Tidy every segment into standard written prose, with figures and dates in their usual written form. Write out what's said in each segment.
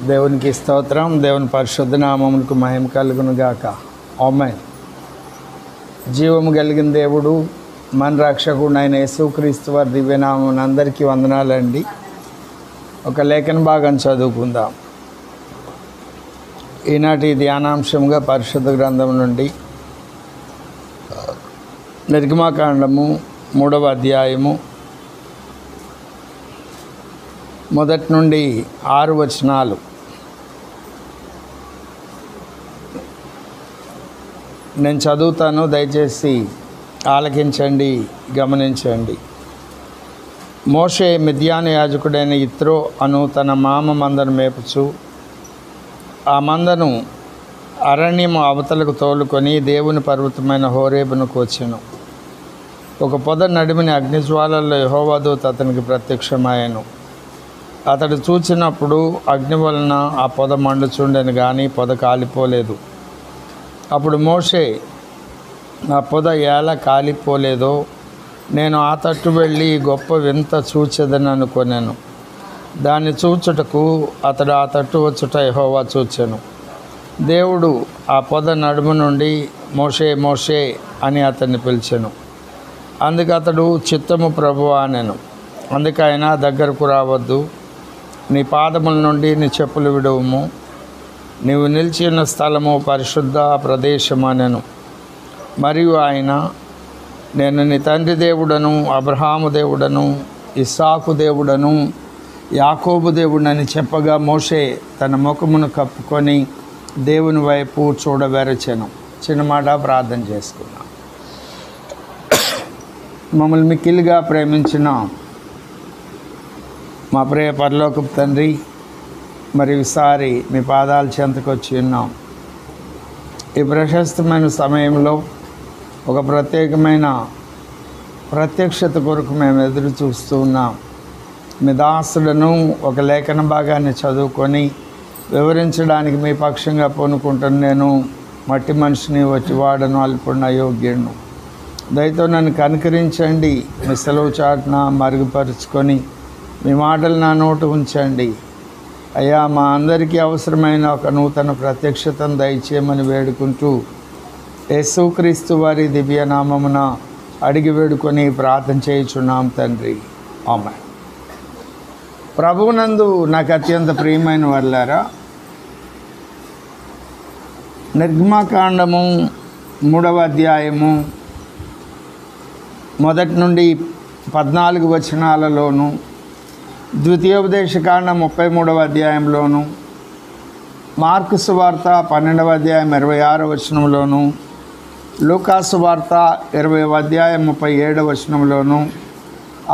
దేవునికి స్తోత్రం. దేవుని పరిశుద్ధ నామమునకు మహిమ కలుగును గాక. ఆమేన్. జీవము కలిగిన దేవుడు, మన రక్షకుడు అయిన యేసుక్రీస్తు వారి దివ్యనామం అందరికీ వందనాలండి. ఒక లేఖన భాగం చదువుకుందాం. ఈనాటి ధ్యానాంశంగా పరిశుద్ధ గ్రంథం నుండి నిర్గమాకాండము 3వ అధ్యాయము 1 నుండి 6 వచనాలు. నేను చదువుతాను, దయచేసి ఆలకించండి, గమనించండి. మోషే మిద్యాను యాజకుడైన యిత్రో అను తన మామ మందను మేపుచు ఆ మందను అరణ్యము అవతలకు తోలుకొని దేవుని పర్వతమైన హోరేబునకు వచ్చెను. ఒక పొద నడిమిని అగ్నిజ్వాలల్లో యెహోవా దూత అతనికి ప్రత్యక్షమాయెను. అతడు చూచినప్పుడు అగ్ని వలన ఆ పొద మండుచుండెను, కానీ పొద కాలిపోలేదు. అప్పుడు మోషే, ఆ పొద ఎలా కాలిపోలేదో నేను ఆ తట్టు వెళ్ళి గొప్ప వింత చూచెదని అనుకొనెను. దాన్ని చూచుటకు అతడు ఆ తట్టు వచ్చుట యెహోవా చూచెను. దేవుడు ఆ పొద నడుము నుండి మోషే మోషే అని అతన్ని పిలిచెను. అందుకు అతడు చిత్తము ప్రభువా అనెను. అందుకు ఆయన, దగ్గరకు రావద్దు, నీ పాదముల నుండి నీ చెప్పులు విడువుము, నీవు నిలిచి ఉన్న స్థలము పరిశుద్ధ ప్రదేశం అనెను. మరియు ఆయన, నేను నీ తండ్రి దేవుడను, అబ్రహాము దేవుడను, ఇస్సాకు దేవుడను, యాకోబు దేవుడని చెప్పగా మోషే తన ముఖమును కప్పుకొని దేవుని వైపు చూడవెరచెను. చిన్న మాట ప్రార్థన చేసుకున్నాం. మమ్మల్ని మిక్కిలిగా ప్రేమించిన మా ప్రియ పరలోకపు తండ్రి, మరి ఈసారి మీ పాదాల చెంతకు వచ్చి ఉన్నాం. ఈ ప్రశస్తమైన సమయంలో ఒక ప్రత్యేకమైన ప్రత్యక్షత కొరకు మేము ఎదురు చూస్తూ ఉన్నాం. మీ దాసులను ఒక లేఖన భాగాన్ని చదువుకొని వివరించడానికి మీ పక్షంగా పూనుకుంటున్న నేను మట్టి మనిషిని, వచ్చి వాడను, అల్పుడిని, అయోగ్యుడును. దయతో నన్ను కనికరించండి. మీ సెలవు చాటున మరుగుపరుచుకొని మీ మాటలు నా నోట ఉంచండి. అయ్యా, మా అందరికీ అవసరమైన ఒక నూతన ప్రత్యక్షతను దయచేయమని వేడుకుంటూ యేసుక్రీస్తు వారి దివ్యనామమున అడిగి వేడుకొని ప్రార్థన చేయుచున్నాం తండ్రి. ఆమేన్. ప్రభువునందు నాకు అత్యంత ప్రియమైన వాళ్ళారా, నిర్గమాకాండము 3వ అధ్యాయము 1 నుండి 14 వచనాలలోను, ద్వితీయోపదేశకాండం 33వ అధ్యాయంలోను, మార్కు సువార్త 12వ అధ్యాయం 26వ వచనంలోను, లూకాసు వార్త 20వ అధ్యాయం 37వ వచనంలోను,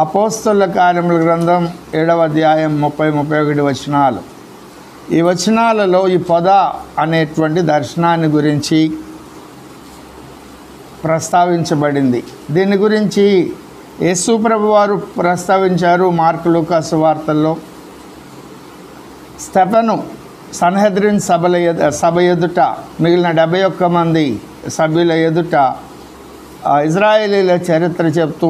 అపోస్తలుల కార్యముల గ్రంథం 7వ అధ్యాయం 30-31 వచనాలు. ఈ వచనాలలో ఈ పొద అనేటువంటి దర్శనాన్ని గురించి ప్రస్తావించబడింది. దీని గురించి యేసు ప్రభు వారు ప్రస్తావించారు. మార్కు, లూకాసు వార్తల్లో స్టెఫెను సన్హెద్రిన్ సభ ఎదుట, మిగిలిన 71 మంది సభ్యుల ఎదుట ఇజ్రాయేలీల చరిత్ర చెప్తూ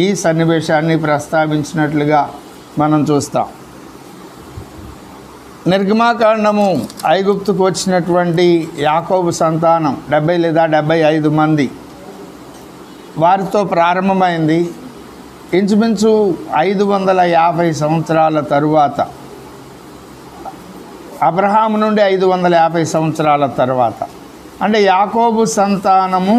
ఈ సన్నివేశాన్ని ప్రస్తావించినట్లుగా మనం చూస్తాం. నిర్గమాకాండము ఐగుప్తుకు వచ్చినటువంటి యాకోబు సంతానం 70 లేదా 75 మంది, వారితో ప్రారంభమైంది. ఇంచుమించు 550 సంవత్సరాల తరువాత, అబ్రహాము నుండి 550 సంవత్సరాల తర్వాత, అంటే యాకోబు సంతానము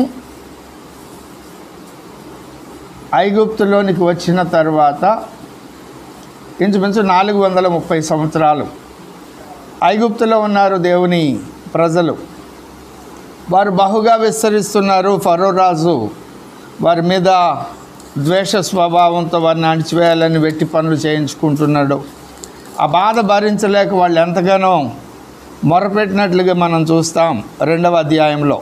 ఐగుప్తులోనికి వచ్చిన తర్వాత ఇంచుమించు 430 సంవత్సరాలు ఐగుప్తులో ఉన్నారు దేవుని ప్రజలు. వారు బహుగా విస్తరిస్తున్నారు. ఫరో రాజు వారి మీద ద్వేష స్వభావంతో వారిని అణిచివేయాలని వెట్టి పనులు చేయించుకుంటున్నాడు. ఆ బాధ భరించలేక వాళ్ళు ఎంతగానో మొరపెట్టినట్లుగా మనం చూస్తాం. 2వ అధ్యాయంలో,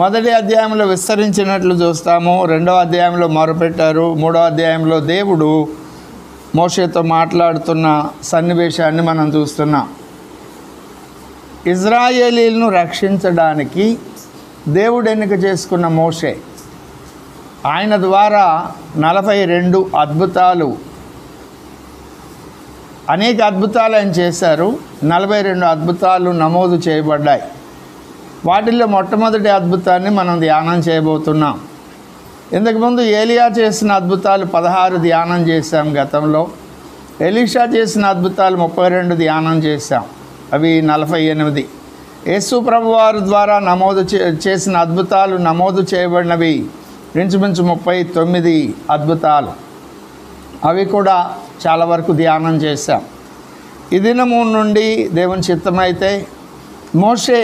1వ అధ్యాయంలో విస్తరించినట్లు చూస్తాము. 2వ అధ్యాయంలో మొరపెట్టారు. 3వ అధ్యాయంలో దేవుడు మోషేతో మాట్లాడుతున్న సన్నివేశాన్ని మనం చూస్తున్నాం. ఇజ్రాయేలీలను రక్షించడానికి దేవుడు ఎన్నిక చేసుకున్న మోషే, ఆయన ద్వారా 42 అద్భుతాలు అనేక అద్భుతాలు ఆయన చేశారు. 42 అద్భుతాలు నమోదు చేయబడ్డాయి. వాటిల్లో మొట్టమొదటి అద్భుతాన్ని మనం ధ్యానం చేయబోతున్నాం. ఇంతకుముందు ఏలియా చేసిన అద్భుతాలు 16 ధ్యానం చేశాం గతంలో. ఎలీషా చేసిన అద్భుతాలు 32 ధ్యానం చేశాం, అవి 48. యేసు ప్రభువారి ద్వారా నమోదు చేసిన అద్భుతాలు నమోదు చేయబడినవి ఇంచుమించు 39 అద్భుతాలు, అవి కూడా చాలా వరకు ధ్యానం చేశాం. ఈ దినము నుండి దేవుని చిత్తమైతే మోషే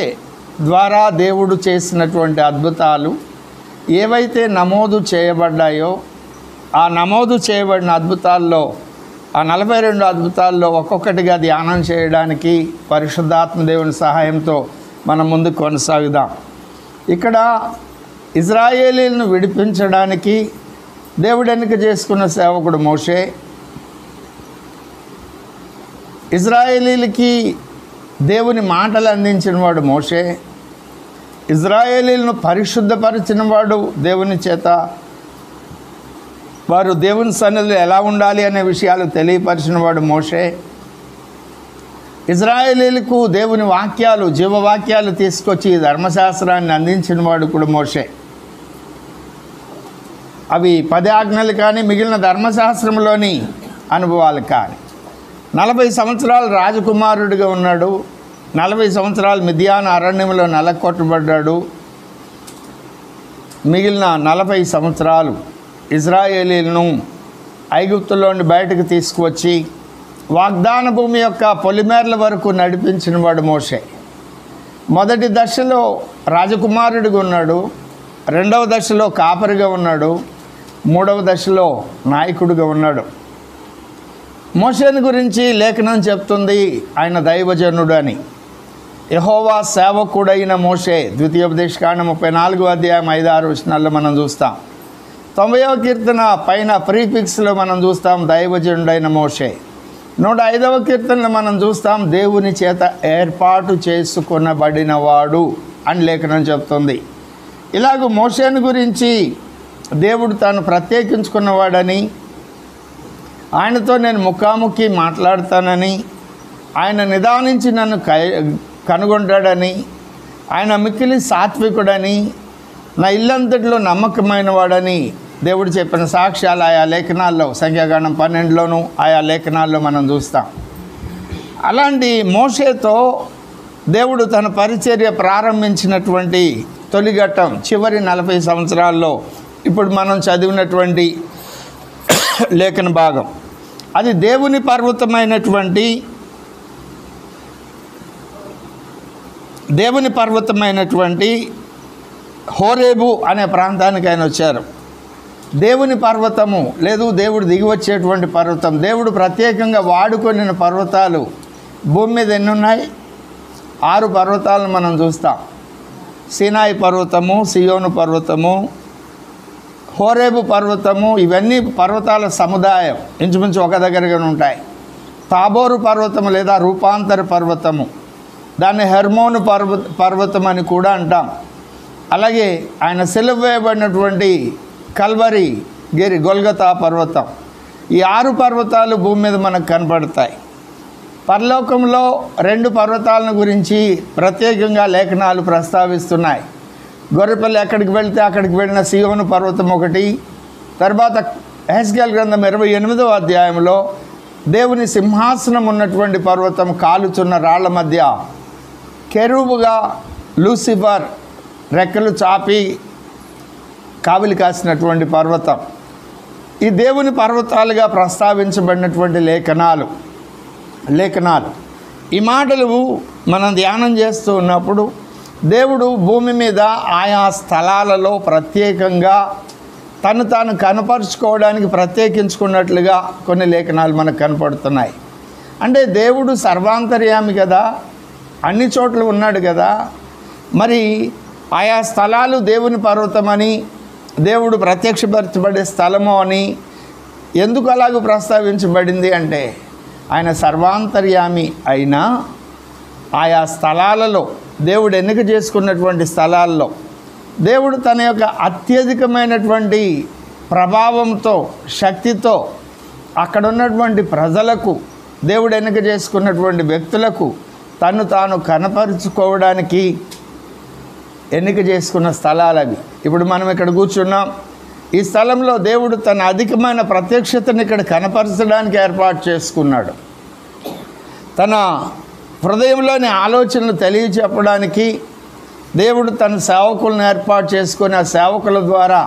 ద్వారా దేవుడు చేసినటువంటి అద్భుతాలు ఏవైతే నమోదు చేయబడ్డాయో ఆ నమోదు చేయబడిన అద్భుతాల్లో, ఆ 42 అద్భుతాల్లో ఒక్కొక్కటిగా ధ్యానం చేయడానికి పరిశుద్ధాత్మ దేవుని సహాయంతో మనం ముందుకు కొనసాగుదాం. ఇక్కడ ఇజ్రాయేలీలను విడిపించడానికి దేవుడు ఎన్నిక చేసుకున్న సేవకుడు మోషే. ఇజ్రాయేలీలకి దేవుని మాటలు అందించిన వాడు మోషే. ఇజ్రాయేలీలను పరిశుద్ధపరిచిన వాడు దేవుని చేత. వారు దేవుని సన్నిధిలో ఎలా ఉండాలి అనే విషయాలు తెలియపరిచిన వాడు మోషే. ఇజ్రాయేలీలకు దేవుని వాక్యాలు, జీవవాక్యాలు తీసుకొచ్చి ధర్మశాస్త్రాన్ని అందించిన వాడు కూడా మోషే. అవి 10 ఆజ్ఞలు కానీ మిగిలిన ధర్మశాస్త్రంలోని అనుభవాలు కానీ. 40 సంవత్సరాలు రాజకుమారుడిగా ఉన్నాడు. 40 సంవత్సరాలు మిద్యాను అరణ్యంలో నలకొట్టబడ్డాడు. మిగిలిన 40 సంవత్సరాలు ఇజ్రాయేలీలను ఐగుప్తులోని బయటకు తీసుకువచ్చి వాగ్దాన భూమి యొక్క పొలిమేర్ల వరకు నడిపించిన వాడు మోషే. మొదటి దశలో రాజకుమారుడిగా ఉన్నాడు, రెండవ దశలో కాపరిగా ఉన్నాడు, మూడవ దశలో నాయకుడిగా ఉన్నాడు. మోషేని గురించి లేఖనం చెప్తుంది ఆయన దైవజనుడు అని. యెహోవా సేవకుడైన మోషే, ద్వితీయోపదేశకాండం 34వ అధ్యాయం 5-6 వచనాల్లో మనం చూస్తాం. 90వ కీర్తన పైన ప్రీఫిక్స్లో మనం చూస్తాం దైవజనుడైన మోషే. 105వ కీర్తనలో మనం చూస్తాం దేవుని చేత ఏర్పాటు చేసుకొనబడినవాడు అని లేఖనం చెప్తుంది. ఇలాగ మోషేని గురించి దేవుడు తాను ప్రత్యేకించుకున్నవాడని, ఆయనతో నేను ముఖాముఖి మాట్లాడతానని, ఆయన నిదానించి నన్ను కనుగొంటాడని, ఆయన మిక్కిలి సాత్వికుడని, నా ఇల్లంతటిలో నమ్మకమైన వాడని దేవుడు చెప్పిన సాక్ష్యాలు ఆయా లేఖనాల్లో, సంఖ్యాకాండం 12లోను ఆయా లేఖనాల్లో మనం చూస్తాం. అలాంటి మోషేతో దేవుడు తన పరిచర్య ప్రారంభించినటువంటి తొలిఘట్టం చివరి 40 సంవత్సరాల్లో ఇప్పుడు మనం చదివినటువంటి లేఖన భాగం. అది దేవుని పర్వతమైనటువంటి హోరేబు అనే ప్రాంతానికి ఆయన వచ్చారు. దేవుని పర్వతము లేదు, దేవుడు దిగి వచ్చేటువంటి పర్వతం. దేవుడు ప్రత్యేకంగా వాడుకొనిన పర్వతాలు భూమి మీద ఎన్ని ఉన్నాయి? 6 పర్వతాలను మనం చూస్తాం. సీనాయి పర్వతము, సియోను పర్వతము, హోరేబు పర్వతము, ఇవన్నీ పర్వతాల సముదాయం, ఇంచుమించు ఒక దగ్గరగా ఉంటాయి. తాబోరు పర్వతము లేదా రూపాంతర పర్వతము, దాన్ని హెర్మోను పర్వతం అని కూడా అంటాం. అలాగే ఆయన సిలువ వేయబడినటువంటి కల్వరి గిరి గొల్గతా పర్వతం. ఈ 6 పర్వతాలు భూమి మీద మనకు కనపడతాయి. పరలోకంలో 2 పర్వతాలను గురించి ప్రత్యేకంగా లేఖనాలు ప్రస్తావిస్తున్నాయి. గొర్రెపల్లి ఎక్కడికి వెళ్తే అక్కడికి వెళ్ళిన సియోను పర్వతం ఒకటి. తర్వాత యెహెజ్కేలు గ్రంథం 28వ అధ్యాయంలో దేవుని సింహాసనం ఉన్నటువంటి పర్వతం, కాలుచున్న రాళ్ల మధ్య కెరూబుగా లూసిఫర్ రెక్కలు చాపి కావిలి కాసినటువంటి పర్వతం. ఈ దేవుని పర్వతాలుగా ప్రస్తావించబడినటువంటి లేఖనాలు ఈ మాటలు మనం ధ్యానం చేస్తూ ఉన్నప్పుడు దేవుడు భూమి మీద ఆయా స్థలాలలో ప్రత్యేకంగా తను తాను కనపరుచుకోవడానికి ప్రత్యేకించుకున్నట్లుగా కొన్ని లేఖనాలు మనకు కనపడుతున్నాయి. అంటే దేవుడు సర్వాంతర్యామి కదా, అన్ని చోట్ల ఉన్నాడు కదా. మరి ఆయా స్థలాలు దేవుని పర్వతమని, దేవుడు ప్రత్యక్షపరచబడే స్థలము అని ఎందుకు అలాగూ ప్రస్తావించబడింది అంటే, ఆయన సర్వాంతర్యామి అయినా ఆయా స్థలాలలో, దేవుడు ఎన్నిక చేసుకున్నటువంటి స్థలాల్లో దేవుడు తన యొక్క అత్యధికమైనటువంటి ప్రభావంతో, శక్తితో అక్కడ ఉన్నటువంటి ప్రజలకు దేవుడు ఎన్నిక చేసుకున్నటువంటి వ్యక్తులకు తను తాను కనపరుచుకోవడానికి ఎన్నిక చేసుకున్న స్థలాలు అవి. ఇప్పుడు మనం ఇక్కడ కూర్చున్నాం. ఈ స్థలంలో దేవుడు తన అధికమైన ప్రత్యక్షతను ఇక్కడ కనపరచడానికి ఏర్పాటు చేసుకున్నాడు. తన హృదయంలోని ఆలోచనలు తెలియచెప్పడానికి దేవుడు తన సేవకులను ఏర్పాటు చేసుకొని ఆ సేవకుల ద్వారా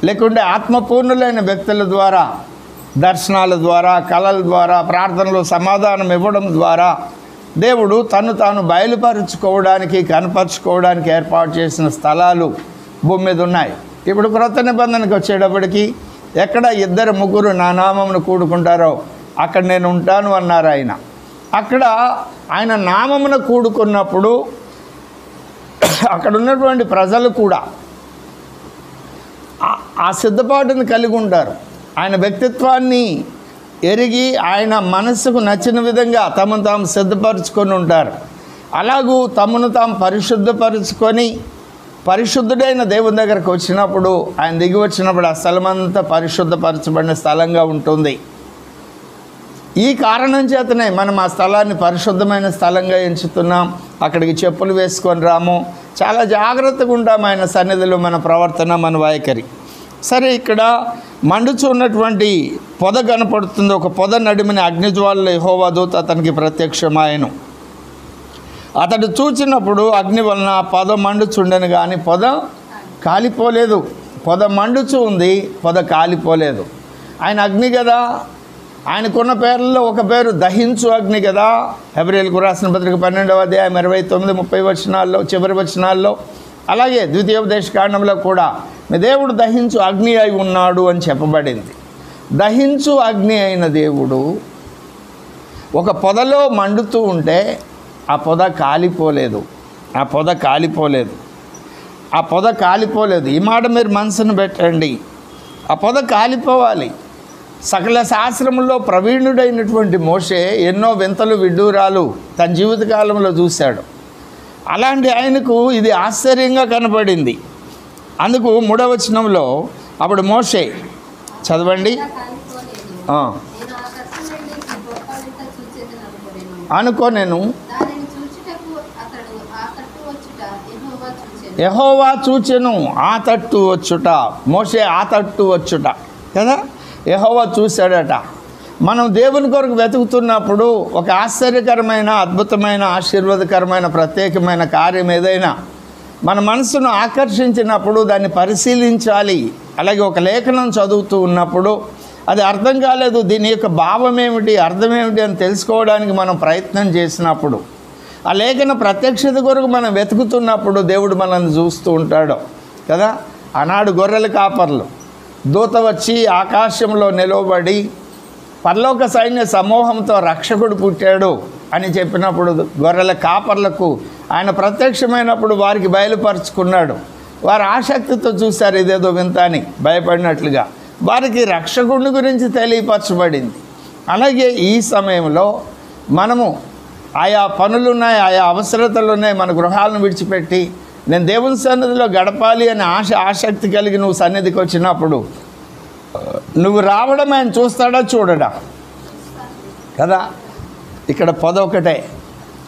లేకుంటే ఆత్మపూర్ణులైన వ్యక్తుల ద్వారా, దర్శనాల ద్వారా, కళల ద్వారా, ప్రార్థనలో సమాధానం ఇవ్వడం ద్వారా దేవుడు తను తాను బయలుపరుచుకోవడానికి, కనపరుచుకోవడానికి ఏర్పాటు చేసిన స్థలాలు భూమి మీద ఉన్నాయి. ఇప్పుడు క్రొత్త నిబంధనకు వచ్చేటప్పటికి ఎక్కడ 2-3 నా నామమును కూడుకుంటారో అక్కడ నేను ఉంటాను అన్నారు ఆయన. అక్కడ ఆయన నామమున కూడుకున్నప్పుడు అక్కడ ఉన్నటువంటి ప్రజలు కూడా ఆ సిద్ధపాటును కలిగి ఉంటారు. ఆయన వ్యక్తిత్వాన్ని ఎరిగి ఆయన మనసుకు నచ్చిన విధంగా తమను తాము సిద్ధపరచుకొని ఉంటారు. అలాగూ తమను తాము పరిశుద్ధపరుచుకొని పరిశుద్ధుడైన దేవుని దగ్గరకు వచ్చినప్పుడు, ఆయన దిగి వచ్చినప్పుడు ఆ స్థలమంతా పరిశుద్ధపరచబడిన స్థలంగా ఉంటుంది. ఈ కారణం చేతనే మనం ఆ స్థలాన్ని పరిశుద్ధమైన స్థలంగా ఎంచుతున్నాం. అక్కడికి చెప్పులు వేసుకొని రాము, చాలా జాగ్రత్తగా ఉంటాం ఆయన సన్నిధిలో మన ప్రవర్తన, మన వైఖరి. సరే, ఇక్కడ మండుచున్నటువంటి పొద కనపడుతుంది. ఒక పొద నడిమిన అగ్నిజ్వాలలో యెహోవా దూత అతనికి ప్రత్యక్షమాయెను. అతడు చూచినప్పుడు అగ్ని వలన పొద మండుచుండెను, కానీ పొద కాలిపోలేదు. పొద మండుచు ఉంది, పొద కాలిపోలేదు. ఆయన అగ్ని కదా. ఆయనకున్న పేర్లలో ఒక పేరు దహించు అగ్ని కదా. హెబ్రీయులకు రాసిన పత్రిక 12వ అధ్యాయం 29-30 వచనాల్లో, చివరి వచనాల్లో, అలాగే ద్వితీయోపదేశకాండంలో కూడా మీ దేవుడు దహించు అగ్ని అయి ఉన్నాడు అని చెప్పబడింది. దహించు అగ్ని అయిన దేవుడు ఒక పొదలో మండుతూ ఉంటే ఆ పొద కాలిపోలేదు. ఆ పొద కాలిపోలేదు. ఆ పొద కాలిపోలేదు. ఈ మాట మీరు మనసును పెట్టండి. ఆ పొద కాలిపోవాలి. సకల శాస్త్రములో ప్రవీణుడైనటువంటి మోషే ఎన్నో వింతలు విడ్డూరాలు తన జీవితకాలంలో చూశాడు. అలాంటి ఆయనకు ఇది ఆశ్చర్యంగా కనపడింది. అందుకు 3వ వచనంలో అప్పుడు మోషే చదవండి. అనుకోనేను యెహోవా చూచెను ఆ తట్టు వచ్చుట. మోషే ఆ తట్టు వచ్చుట కదా, యెహోవా చూశాడట. మనం దేవుని కొరకు వెతుకుతున్నప్పుడు ఒక ఆశ్చర్యకరమైన, అద్భుతమైన, ఆశీర్వాదకరమైన, ప్రత్యేకమైన కార్యం ఏదైనా మన మనసును ఆకర్షించినప్పుడు దాన్ని పరిశీలించాలి. అలాగే ఒక లేఖనం చదువుతూ ఉన్నప్పుడు అది అర్థం కాలేదు, దీని యొక్క భావం ఏమిటి, అర్థం ఏమిటి అని తెలుసుకోవడానికి మనం ప్రయత్నం చేసినప్పుడు, ఆ లేఖన ప్రత్యక్షత కొరకు మనం వెతుకుతున్నప్పుడు దేవుడు మనల్ని చూస్తూ ఉంటాడు కదా. ఆనాడు గొర్రెల కాపర్లు దూత వచ్చి ఆకాశంలో నిలవబడి పరలోక సైన్య సమూహంతో రక్షకుడు పుట్టాడు అని చెప్పినప్పుడు గొర్రెల కాపర్లకు ఆయన ప్రత్యక్షమైనప్పుడు వారికి బయలుపరుచుకున్నాడు. వారు ఆసక్తితో చూశారు, ఇదేదో వింత అని భయపడినట్లుగా. వారికి రక్షకుడిని గురించి తెలియపరచబడింది. అలాగే ఈ సమయంలో మనము ఆయా పనులున్నాయి, ఆయా అవసరతలు ఉన్నాయి, మన గృహాలను విడిచిపెట్టి నేను దేవుని సన్నిధిలో గడపాలి అనే ఆసక్తి కలిగి నువ్వు సన్నిధికి వచ్చినప్పుడు నువ్వు రావడం ఆయన చూస్తాడా చూడడా కదా. ఇక్కడ పొద ఒకటే,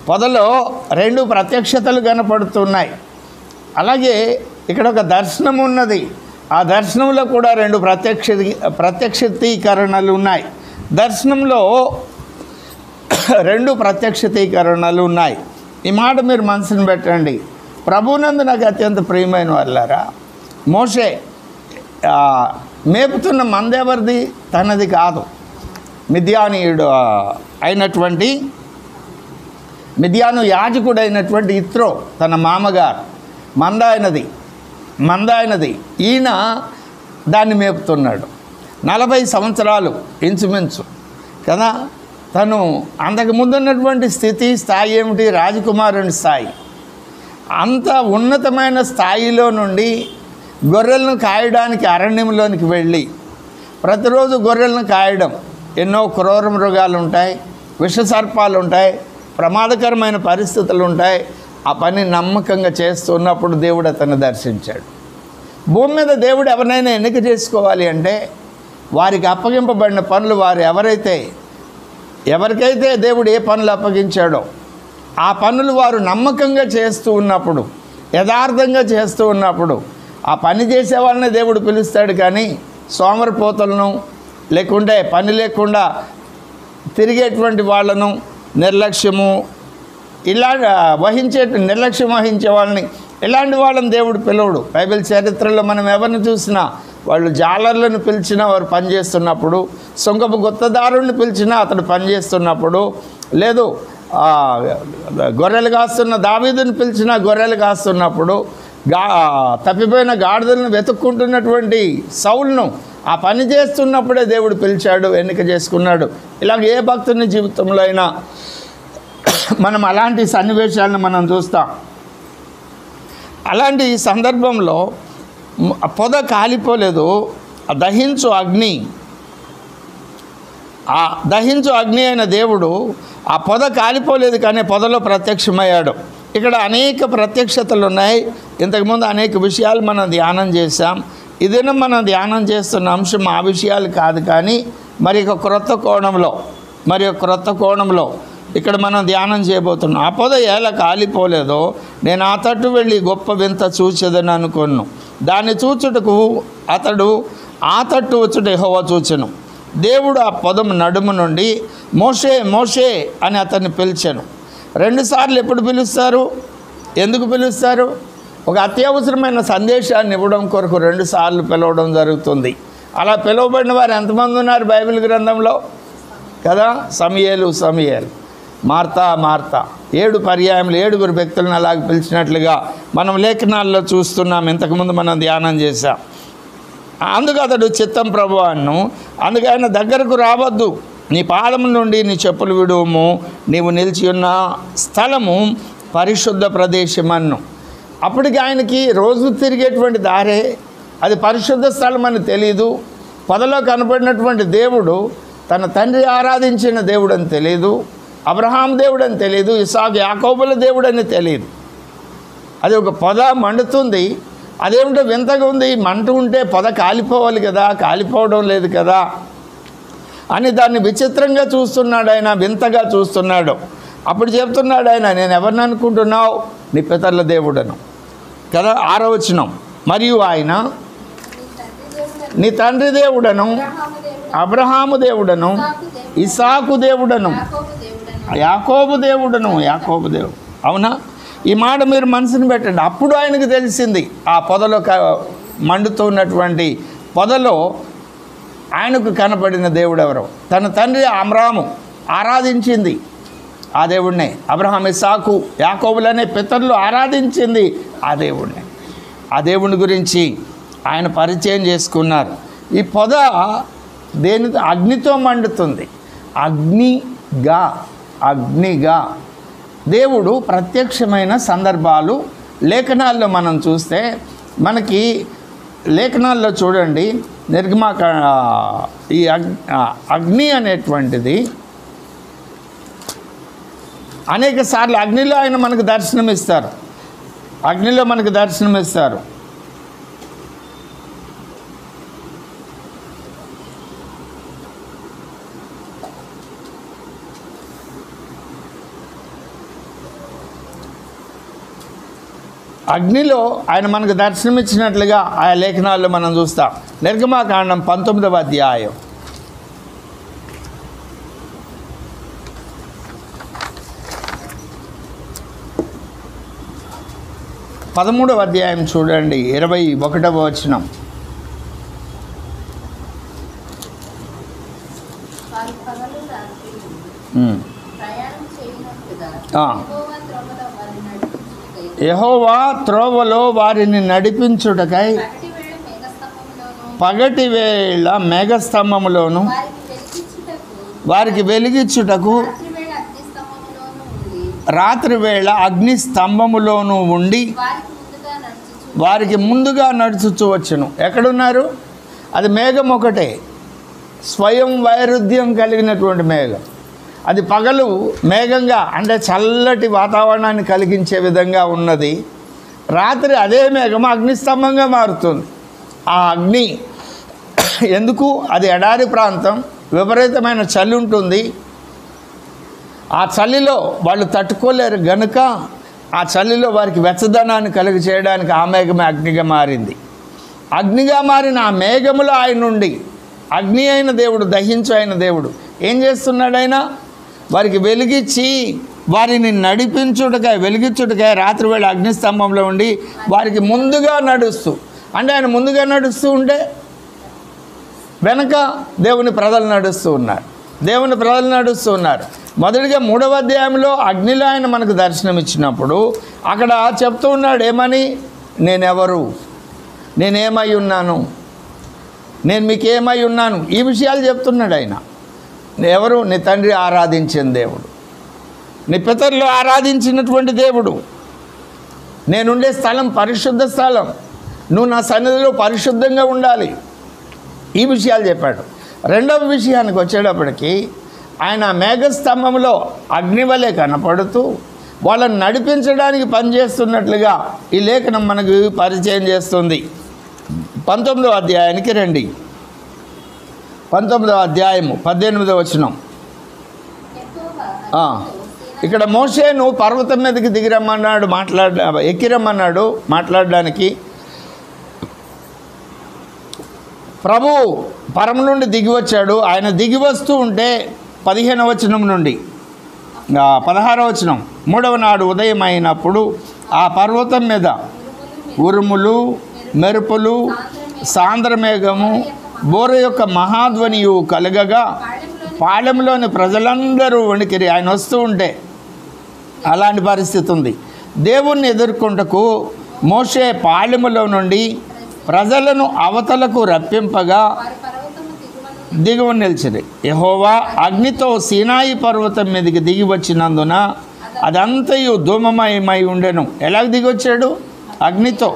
పొదలో 2 ప్రత్యక్షతలు కనపడుతున్నాయి. అలాగే ఇక్కడ ఒక దర్శనం ఉన్నది. ఆ దర్శనంలో కూడా 2 ప్రత్యక్షీకరణలు ఉన్నాయి. దర్శనంలో 2 ప్రత్యక్షీకరణలు ఉన్నాయి. ఈ మాట మీరు మనసును పెట్టండి. ప్రభువునందు నాకు అత్యంత ప్రియమైన వాళ్ళారా, మోషే మేపుతున్న మందెవరిది? తనది కాదు. మిద్యానీయుడు అయినటువంటి మిద్యాను యాజకుడైనటువంటి ఇత్రో తన మామగారు మందాయనది ఈయన దాన్ని మేపుతున్నాడు. 40 సంవత్సరాలు ఇంచుమించు కదా. తను అంతకుముందు ఉన్నటువంటి స్థాయి ఏమిటి? రాజకుమారుని స్థాయి. అంత ఉన్నతమైన స్థాయిలో నుండి గొర్రెలను కాయడానికి అరణ్యంలోనికి వెళ్ళి ప్రతిరోజు గొర్రెలను కాయడం, ఎన్నో క్రూర మృగాలు ఉంటాయి, విషసర్పాలు ఉంటాయి, ప్రమాదకరమైన పరిస్థితులు ఉంటాయి. ఆ పని నమ్మకంగా చేస్తున్నప్పుడు దేవుడు అతన్ని దర్శించాడు. భూమి మీద దేవుడు ఎవరినైనా ఎన్నిక చేసుకోవాలి అంటే వారికి అప్పగింపబడిన పనులు వారు ఎవరైతే ఎవరికైతే దేవుడు ఏ పనులు అప్పగించాడో ఆ పనులు వారు నమ్మకంగా చేస్తూ ఉన్నప్పుడు, యథార్థంగా చేస్తూ ఉన్నప్పుడు ఆ పని చేసే వాళ్ళని దేవుడు పిలుస్తాడు. కానీ సోమరిపోతలను, లేకుంటే పని లేకుండా తిరిగేటువంటి వాళ్ళను, నిర్లక్ష్యం వహించే వాళ్ళని, ఇలాంటి వాళ్ళని దేవుడు పిలవడు. బైబిల్ చరిత్రలో మనం ఎవరిని చూసినా వాళ్ళు జాలర్లను పిలిచినా వారు పనిచేస్తున్నప్పుడు, సొంగపు గుత్తదారుని పిలిచినా అతడు పనిచేస్తున్నప్పుడు, లేదు గొర్రెలు కాస్తున్న దావీదుని పిలిచినా గొర్రెలు కాస్తున్నప్పుడు, తప్పిపోయిన గాడిదలను వెతుక్కుంటున్నటువంటి సౌలును ఆ పని చేస్తున్నప్పుడే దేవుడు పిలిచాడు, ఎన్నిక చేసుకున్నాడు. ఇలాగ ఏ భక్తుని జీవితంలో అయినా మనం అలాంటి సన్నివేశాలను మనం చూస్తాం. అలాంటి సందర్భంలో పొద కాలిపోలేదు, దహించు అగ్ని అయిన దేవుడు ఆ పొద కాలిపోలేదు, కానీ పొదలో ప్రత్యక్షమయ్యాడు. ఇక్కడ అనేక ప్రత్యక్షతలు ఉన్నాయి. ఇంతకుముందు అనేక విషయాలు మనం ధ్యానం చేశాం. ఇదేనా మనం ధ్యానం చేస్తున్న అంశం ఆ విషయాలు కాదు, కానీ మరి ఒక క్రొత్త కోణంలో ఇక్కడ మనం ధ్యానం చేయబోతున్నాం. ఆ పొద ఎలా కాలిపోలేదో నేను ఆ తట్టు వెళ్ళి గొప్ప వింత చూచెదని అనుకున్నాను. దాన్ని చూచుటకు అతడు ఆ తట్టు వచ్చుట యెహోవా చూచెను. దేవుడు ఆ పొదం నడుము నుండి మోషే మోషే అని అతన్ని పిలిచాను. 2 సార్లు ఎప్పుడు పిలుస్తారు? ఎందుకు పిలుస్తారు? ఒక అత్యవసరమైన సందేశాన్ని ఇవ్వడం కొరకు 2 సార్లు పిలవడం జరుగుతుంది. అలా పిలువబడిన వారు ఎంతమంది ఉన్నారు బైబిల్ గ్రంథంలో కదా? సమూయేలు, మార్తా 7 పర్యాయములు 7 వ్యక్తులను అలాగ పిలిచినట్లుగా మనం లేఖనాల్లో చూస్తున్నాం. ఇంతకుముందు మనం ధ్యానం చేశాం. అందుకు అతడు చిత్తం ప్రభువా అన్ను. అందుకు ఆయన దగ్గరకు రావద్దు, నీ పాదముల నుండి నీ చెప్పులు విడువము, నీవు నిలిచి ఉన్న స్థలము పరిశుద్ధ ప్రదేశమన్ను. అప్పటికి ఆయనకి రోజు తిరిగేటువంటి దారే అది పరిశుద్ధ స్థలం అని తెలియదు. పొదలో కనపడినటువంటి దేవుడు తన తండ్రి ఆరాధించిన దేవుడు అని తెలియదు, అబ్రహాం దేవుడు అని తెలియదు, ఇస్సాకు యాకోబుల దేవుడు అని తెలియదు. అది ఒక పొద మండుతుంది, అదేమిటో వింతగా ఉంది, మంట ఉంటే పొద కాలిపోవాలి కదా, కాలిపోవడం లేదు కదా అని దాన్ని విచిత్రంగా చూస్తున్నాడు ఆయన, వింతగా చూస్తున్నాడు. అప్పుడు చెప్తున్నాడు ఆయన, నేను ఎవరిని అనుకుంటున్నావు? నీ పితరుల దేవుడను కదా. 6వ వచనం, మరియు ఆయన నీ తండ్రి దేవుడను, అబ్రహాము దేవుడను, ఇస్సాకు దేవుడను, యాకోబు దేవుడు. అవునా? ఈ మాట మీరు మనసుని పెట్టండి. అప్పుడు ఆయనకు తెలిసింది ఆ పొదలో మండుతున్నటువంటి పొదలో ఆయనకు కనపడిన దేవుడు ఎవరో. తన తండ్రి అబ్రాహాము ఆరాధించింది ఆ దేవుడినే, అబ్రహాం, ఇస్సాకు, యాకోబులనే పితరులు ఆరాధించింది ఆ దేవుడిని. ఆ దేవుని గురించి ఆయన పరిచయం చేసుకున్నారు. ఈ పొద అగ్నితో మండుతుంది. అగ్నిగా దేవుడు ప్రత్యక్షమైన సందర్భాలు లేఖనాల్లో మనం చూస్తే మనకి లేఖనాల్లో చూడండి, ఈ అగ్ని అనేటువంటిది అనేక సార్లు అగ్నిలో ఆయన మనకు దర్శనమిస్తారు. అగ్నిలో ఆయన మనకు దర్శనమిచ్చినట్లుగా ఆ లేఖనాల్లో మనం చూస్తాం. నిర్గమాకాండం 19వ అధ్యాయం 13వ అధ్యాయం చూడండి, 21వ వచనం. యెహోవా త్రోవలో వారిని నడిపించుటకై పగటి వేళ మేఘస్తంభములోను వారికి వెలిగించుటకు రాత్రి వేళ అగ్ని స్తంభములోను ఉండి వారికి ముందుగా నడుచుచూ వచ్చును. ఎక్కడున్నారు? అది మేఘం ఒకటే, స్వయం వైరుధ్యం కలిగినటువంటి మేఘం. అది పగలు మేఘంగా అంటే చల్లటి వాతావరణాన్ని కలిగించే విధంగా ఉన్నది. రాత్రి అదే మేఘం అగ్నిస్తంభంగా మారుతుంది. ఆ అగ్ని ఎందుకు? అది ఎడారి ప్రాంతం, విపరీతమైన చలి ఉంటుంది. ఆ చలిలో వాళ్ళు తట్టుకోలేరు గనుక ఆ చలిలో వారికి వెచ్చదనాన్ని కలుగ చేయడానికి ఆ మేఘమే అగ్నిగా మారింది. అగ్నిగా మారిన ఆ మేఘములో ఆయన ఉండి, అగ్ని అయిన దేవుడు, దహించు అయిన దేవుడు ఏం చేస్తున్నాడు? ఆయన వారికి వెలిగించి వారిని వెలిగించుటకాయ రాత్రివేళ అగ్నిస్తంభంలో ఉండి వారికి ముందుగా నడుస్తూ, అంటే ఆయన ముందుగా నడుస్తూ ఉంటే వెనక దేవుని ప్రజలు నడుస్తూ ఉన్నారు. మొదటిగా 3వ అధ్యాయంలో అగ్నిలో ఆయన మనకు దర్శనం ఇచ్చినప్పుడు అక్కడ చెప్తూ ఉన్నాడు ఏమని? నేనెవరు, నేనేమై ఉన్నాను, నేను మీకేమై ఉన్నాను, ఈ విషయాలు చెప్తున్నాడు ఆయన. ఎవరు? నీ తండ్రి ఆరాధించిన దేవుడు, నీ పితరులు ఆరాధించినటువంటి దేవుడు, నేనుండే స్థలం పరిశుద్ధ స్థలం, నువ్వు నా సన్నిధిలో పరిశుద్ధంగా ఉండాలి, ఈ విషయాలు చెప్పాడు. రెండవ విషయానికి వచ్చేటప్పటికి ఆయన మేఘస్తంభంలో అగ్ని వలె కనపడుతూ వాళ్ళని నడిపించడానికి పనిచేస్తున్నట్లుగా ఈ లేఖనం మనకు పరిచయం చేస్తుంది. 19వ అధ్యాయానికి రండి. 19వ అధ్యాయము 18వ వచనం. ఇక్కడ మోషేను పర్వతం మీదకి దిగిరమ్మన్నాడు, ఎక్కిరమ్మన్నాడు మాట్లాడడానికి. ప్రభు పరమ నుండి దిగి వచ్చాడు. ఆయన దిగి వస్తూ ఉంటే 15వ వచనం నుండి 16వ వచనం, 3వ నాడు ఉదయం అయినప్పుడు ఆ పర్వతం మీద ఉరుములు, మెరుపులు, సాంద్రమేఘము, బోర యొక్క మహాధ్వనియు కలగగా పాళెంలోని ప్రజలందరూ వణికిరి. ఆయన వస్తూ ఉంటే అలాంటి పరిస్థితి ఉంది. దేవుణ్ణి ఎదుర్కొంటకు మోషే పాళెములో నుండి ప్రజలను అవతలకు రప్పింపగా దిగువ నిలిచింది. యెహోవా అగ్నితో సీనాయి పర్వతం మీదకి దిగి వచ్చినందున అదంతయు ధూమమయమై ఉండెను. ఎలాగ దిగి వచ్చాడు? అగ్నితో.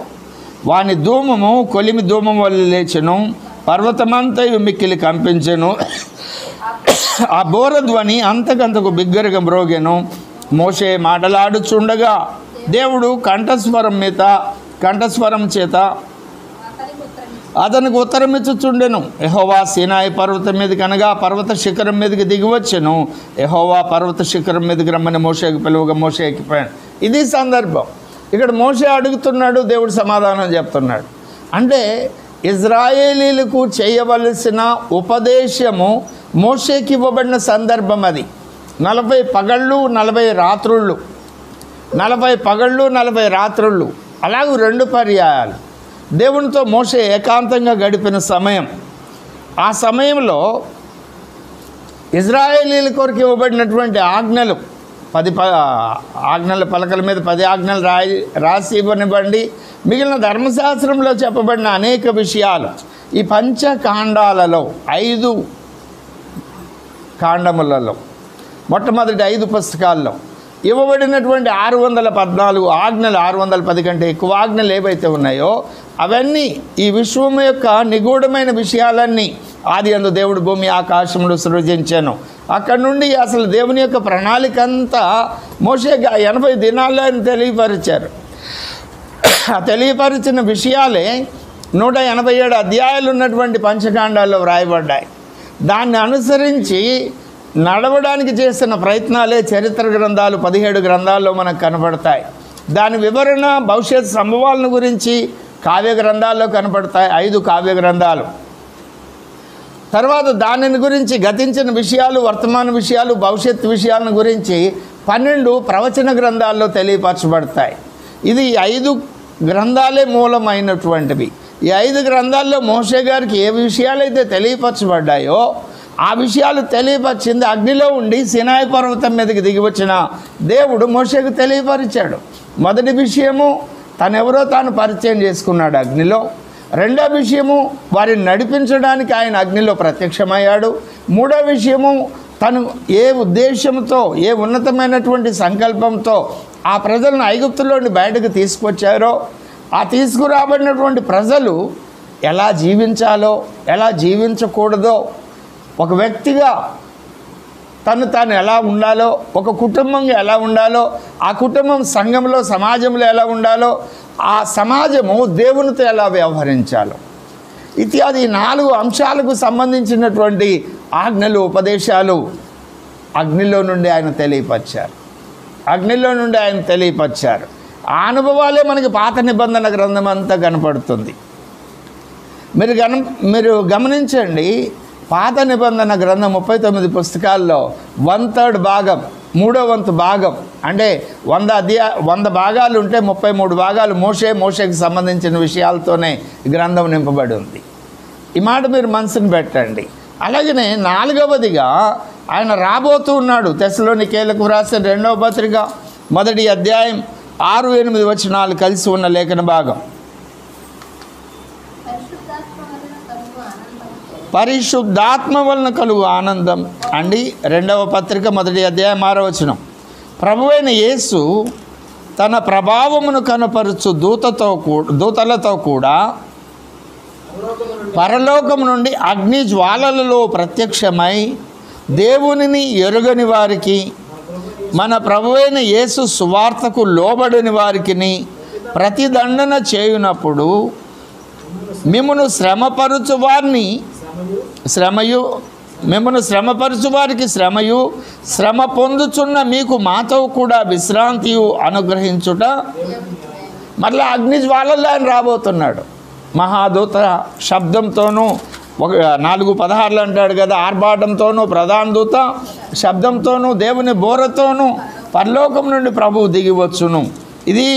వాని ధూమము కొలిమి ధూమం వల్ల లేచెను, పర్వతమంతయు మిక్కిలి కంపించెను. ఆ బోరధ్వని అంతకంతకు బిగ్గరగా మ్రోగెను. మోషే మాటలాడుచుండగా దేవుడు కంఠస్వరం చేత అతనికి ఉత్తరమిచ్చుచుండెను. యెహోవా సీనాయి పర్వతం మీదకి అనగా పర్వత శిఖరం మీదకి దిగి వచ్చెను. యెహోవా పర్వత శిఖరం మీదకి రమ్మని మోషేకి పిలువగా మోషే ఎక్కిపోయాడు. ఇది సందర్భం. ఇక్కడ మోషే అడుగుతున్నాడు, దేవుడు సమాధానం చెప్తున్నాడు. అంటే ఇజ్రాయేలీలకు చేయవలసిన ఉపదేశము మోషేకి ఇవ్వబడిన సందర్భం అది. 40 పగళ్ళు 40 రాత్రుళ్ళు, 40 పగళ్ళు 40 రాత్రుళ్ళు, అలాగే 2 పర్యాయాలు దేవునితో మోషే ఏకాంతంగా గడిపిన సమయం. ఆ సమయంలో ఇజ్రాయేలీల కొరకు ఇవ్వబడినటువంటి ఆజ్ఞలు 10 ఆజ్ఞల పలకల మీద 10 ఆజ్ఞలు రాసి ఇవ్వనివ్వండి. మిగిలిన ధర్మశాస్త్రంలో చెప్పబడిన అనేక విషయాలు ఈ పంచకాండాలలో 5 కాండములలో మొట్టమొదటి 5 పుస్తకాల్లో ఇవ్వబడినటువంటి 614 ఆజ్ఞలు, 610 కంటే ఎక్కువ ఆజ్ఞలు ఏవైతే ఉన్నాయో అవన్నీ ఈ విశ్వం యొక్క నిగూఢమైన విషయాలన్నీ ఆది అందు దేవుడు భూమి ఆకాశములు సృజించాను. అక్కడ నుండి అసలు దేవుని యొక్క ప్రణాళిక అంతా మోషేగా 80 దినాల్లో ఆయన తెలియపరిచారు. ఆ తెలియపరిచిన విషయాలే 187 అధ్యాయాలు ఉన్నటువంటి పంచకాండాల్లో వ్రాయబడ్డాయి. దాన్ని అనుసరించి నడవడానికి చేసిన ప్రయత్నాలే చరిత్ర గ్రంథాలు 17 గ్రంథాల్లో మనకు కనపడతాయి. దాని వివరణ భవిష్యత్ సంభవాలను గురించి కావ్య గ్రంథాల్లో కనపడతాయి, 5 కావ్య గ్రంథాలు. తర్వాత దానిని గురించి గతించిన విషయాలు, వర్తమాన విషయాలు, భవిష్యత్ విషయాలను గురించి 12 ప్రవచన గ్రంథాల్లో తెలియపరచబడతాయి. ఇది 5 గ్రంథాలే మూలమైనటువంటివి. ఈ 5 గ్రంథాల్లో మోషే గారికి ఏ విషయాలైతే తెలియపరచబడ్డాయో ఆ విషయాలు తెలియపరిచింది అగ్నిలో ఉండి సీనాయి పర్వతం మీదకి దిగి వచ్చిన దేవుడు మోషేకు తెలియపరిచాడు. మొదటి విషయము తనెవరో తాను పరిచయం చేసుకున్నాడు అగ్నిలో. రెండో విషయము వారిని నడిపించడానికి ఆయన అగ్నిలో ప్రత్యక్షమయ్యాడు. మూడో విషయము తను ఏ ఉద్దేశంతో, ఏ ఉన్నతమైనటువంటి సంకల్పంతో ఆ ప్రజలను ఐగుప్తులోని బయటకు తీసుకొచ్చారో, ఆ తీసుకురాబడినటువంటి ప్రజలు ఎలా జీవించాలో, ఎలా జీవించకూడదో, ఒక వ్యక్తిగా తాను ఎలా ఉండాలో, ఒక కుటుంబంగా ఎలా ఉండాలో, ఆ కుటుంబం సంఘంలో, సమాజంలో ఎలా ఉండాలో, ఆ సమాజము దేవునితో ఎలా వ్యవహరించాలో, ఇత్యాది 4 అంశాలకు సంబంధించినటువంటి ఆజ్ఞలు, ఉపదేశాలు అగ్నిలో నుండి ఆయన తెలియపరిచారు. ఆ అనుభవాలే మనకి పాత నిబంధన గ్రంథం అంతా కనపడుతుంది. మీరు గమనించండి, పాత నిబంధన గ్రంథం 39 పుస్తకాల్లో 1/3 భాగం, 3వ వంతు భాగం, అంటే 100 భాగాలు ఉంటే 33 భాగాలు మోషేకి సంబంధించిన విషయాలతోనే గ్రంథం నింపబడి ఉంది. ఈ మాట మీరు మనసుని పెట్టండి. అలాగనే 4వదిగా ఆయన రాబోతూ ఉన్నాడు. తెస్సలోనికీయులకు వ్రాసిన 2వ పత్రిక 1వ అధ్యాయం 6-8 వచనాలు కలిసి ఉన్న లేఖన భాగం. పరిశుద్ధాత్మ వలన కలుగు ఆనందం అండి. 2వ పత్రిక 1వ అధ్యాయం 6వ వచనం. ప్రభువైన యేసు తన ప్రభావమును కనపరుచు దూతలతో కూడా పరలోకం నుండి అగ్ని జ్వాలలలో ప్రత్యక్షమై దేవునిని ఎరుగని వారికి, మన ప్రభువైన యేసు సువార్తకు లోబడని వారికి ప్రతిదండన చేయునప్పుడు మిమ్మును శ్రమపరచు వారికి శ్రమయు, శ్రమ పొందుచున్న మీకు మాతో కూడా విశ్రాంతియు అనుగ్రహించుట. మరలా అగ్ని జ్వాలల్లో ఆయన రాబోతున్నాడు. మహాదూత శబ్దంతోనూ 4:16 అంటాడు కదా, ఆర్భాటంతోనూ, ప్రధాన దూత శబ్దంతోనూ, దేవుని బోరతోనూ పరలోకం నుండి ప్రభువు దిగివచ్చును. ఇది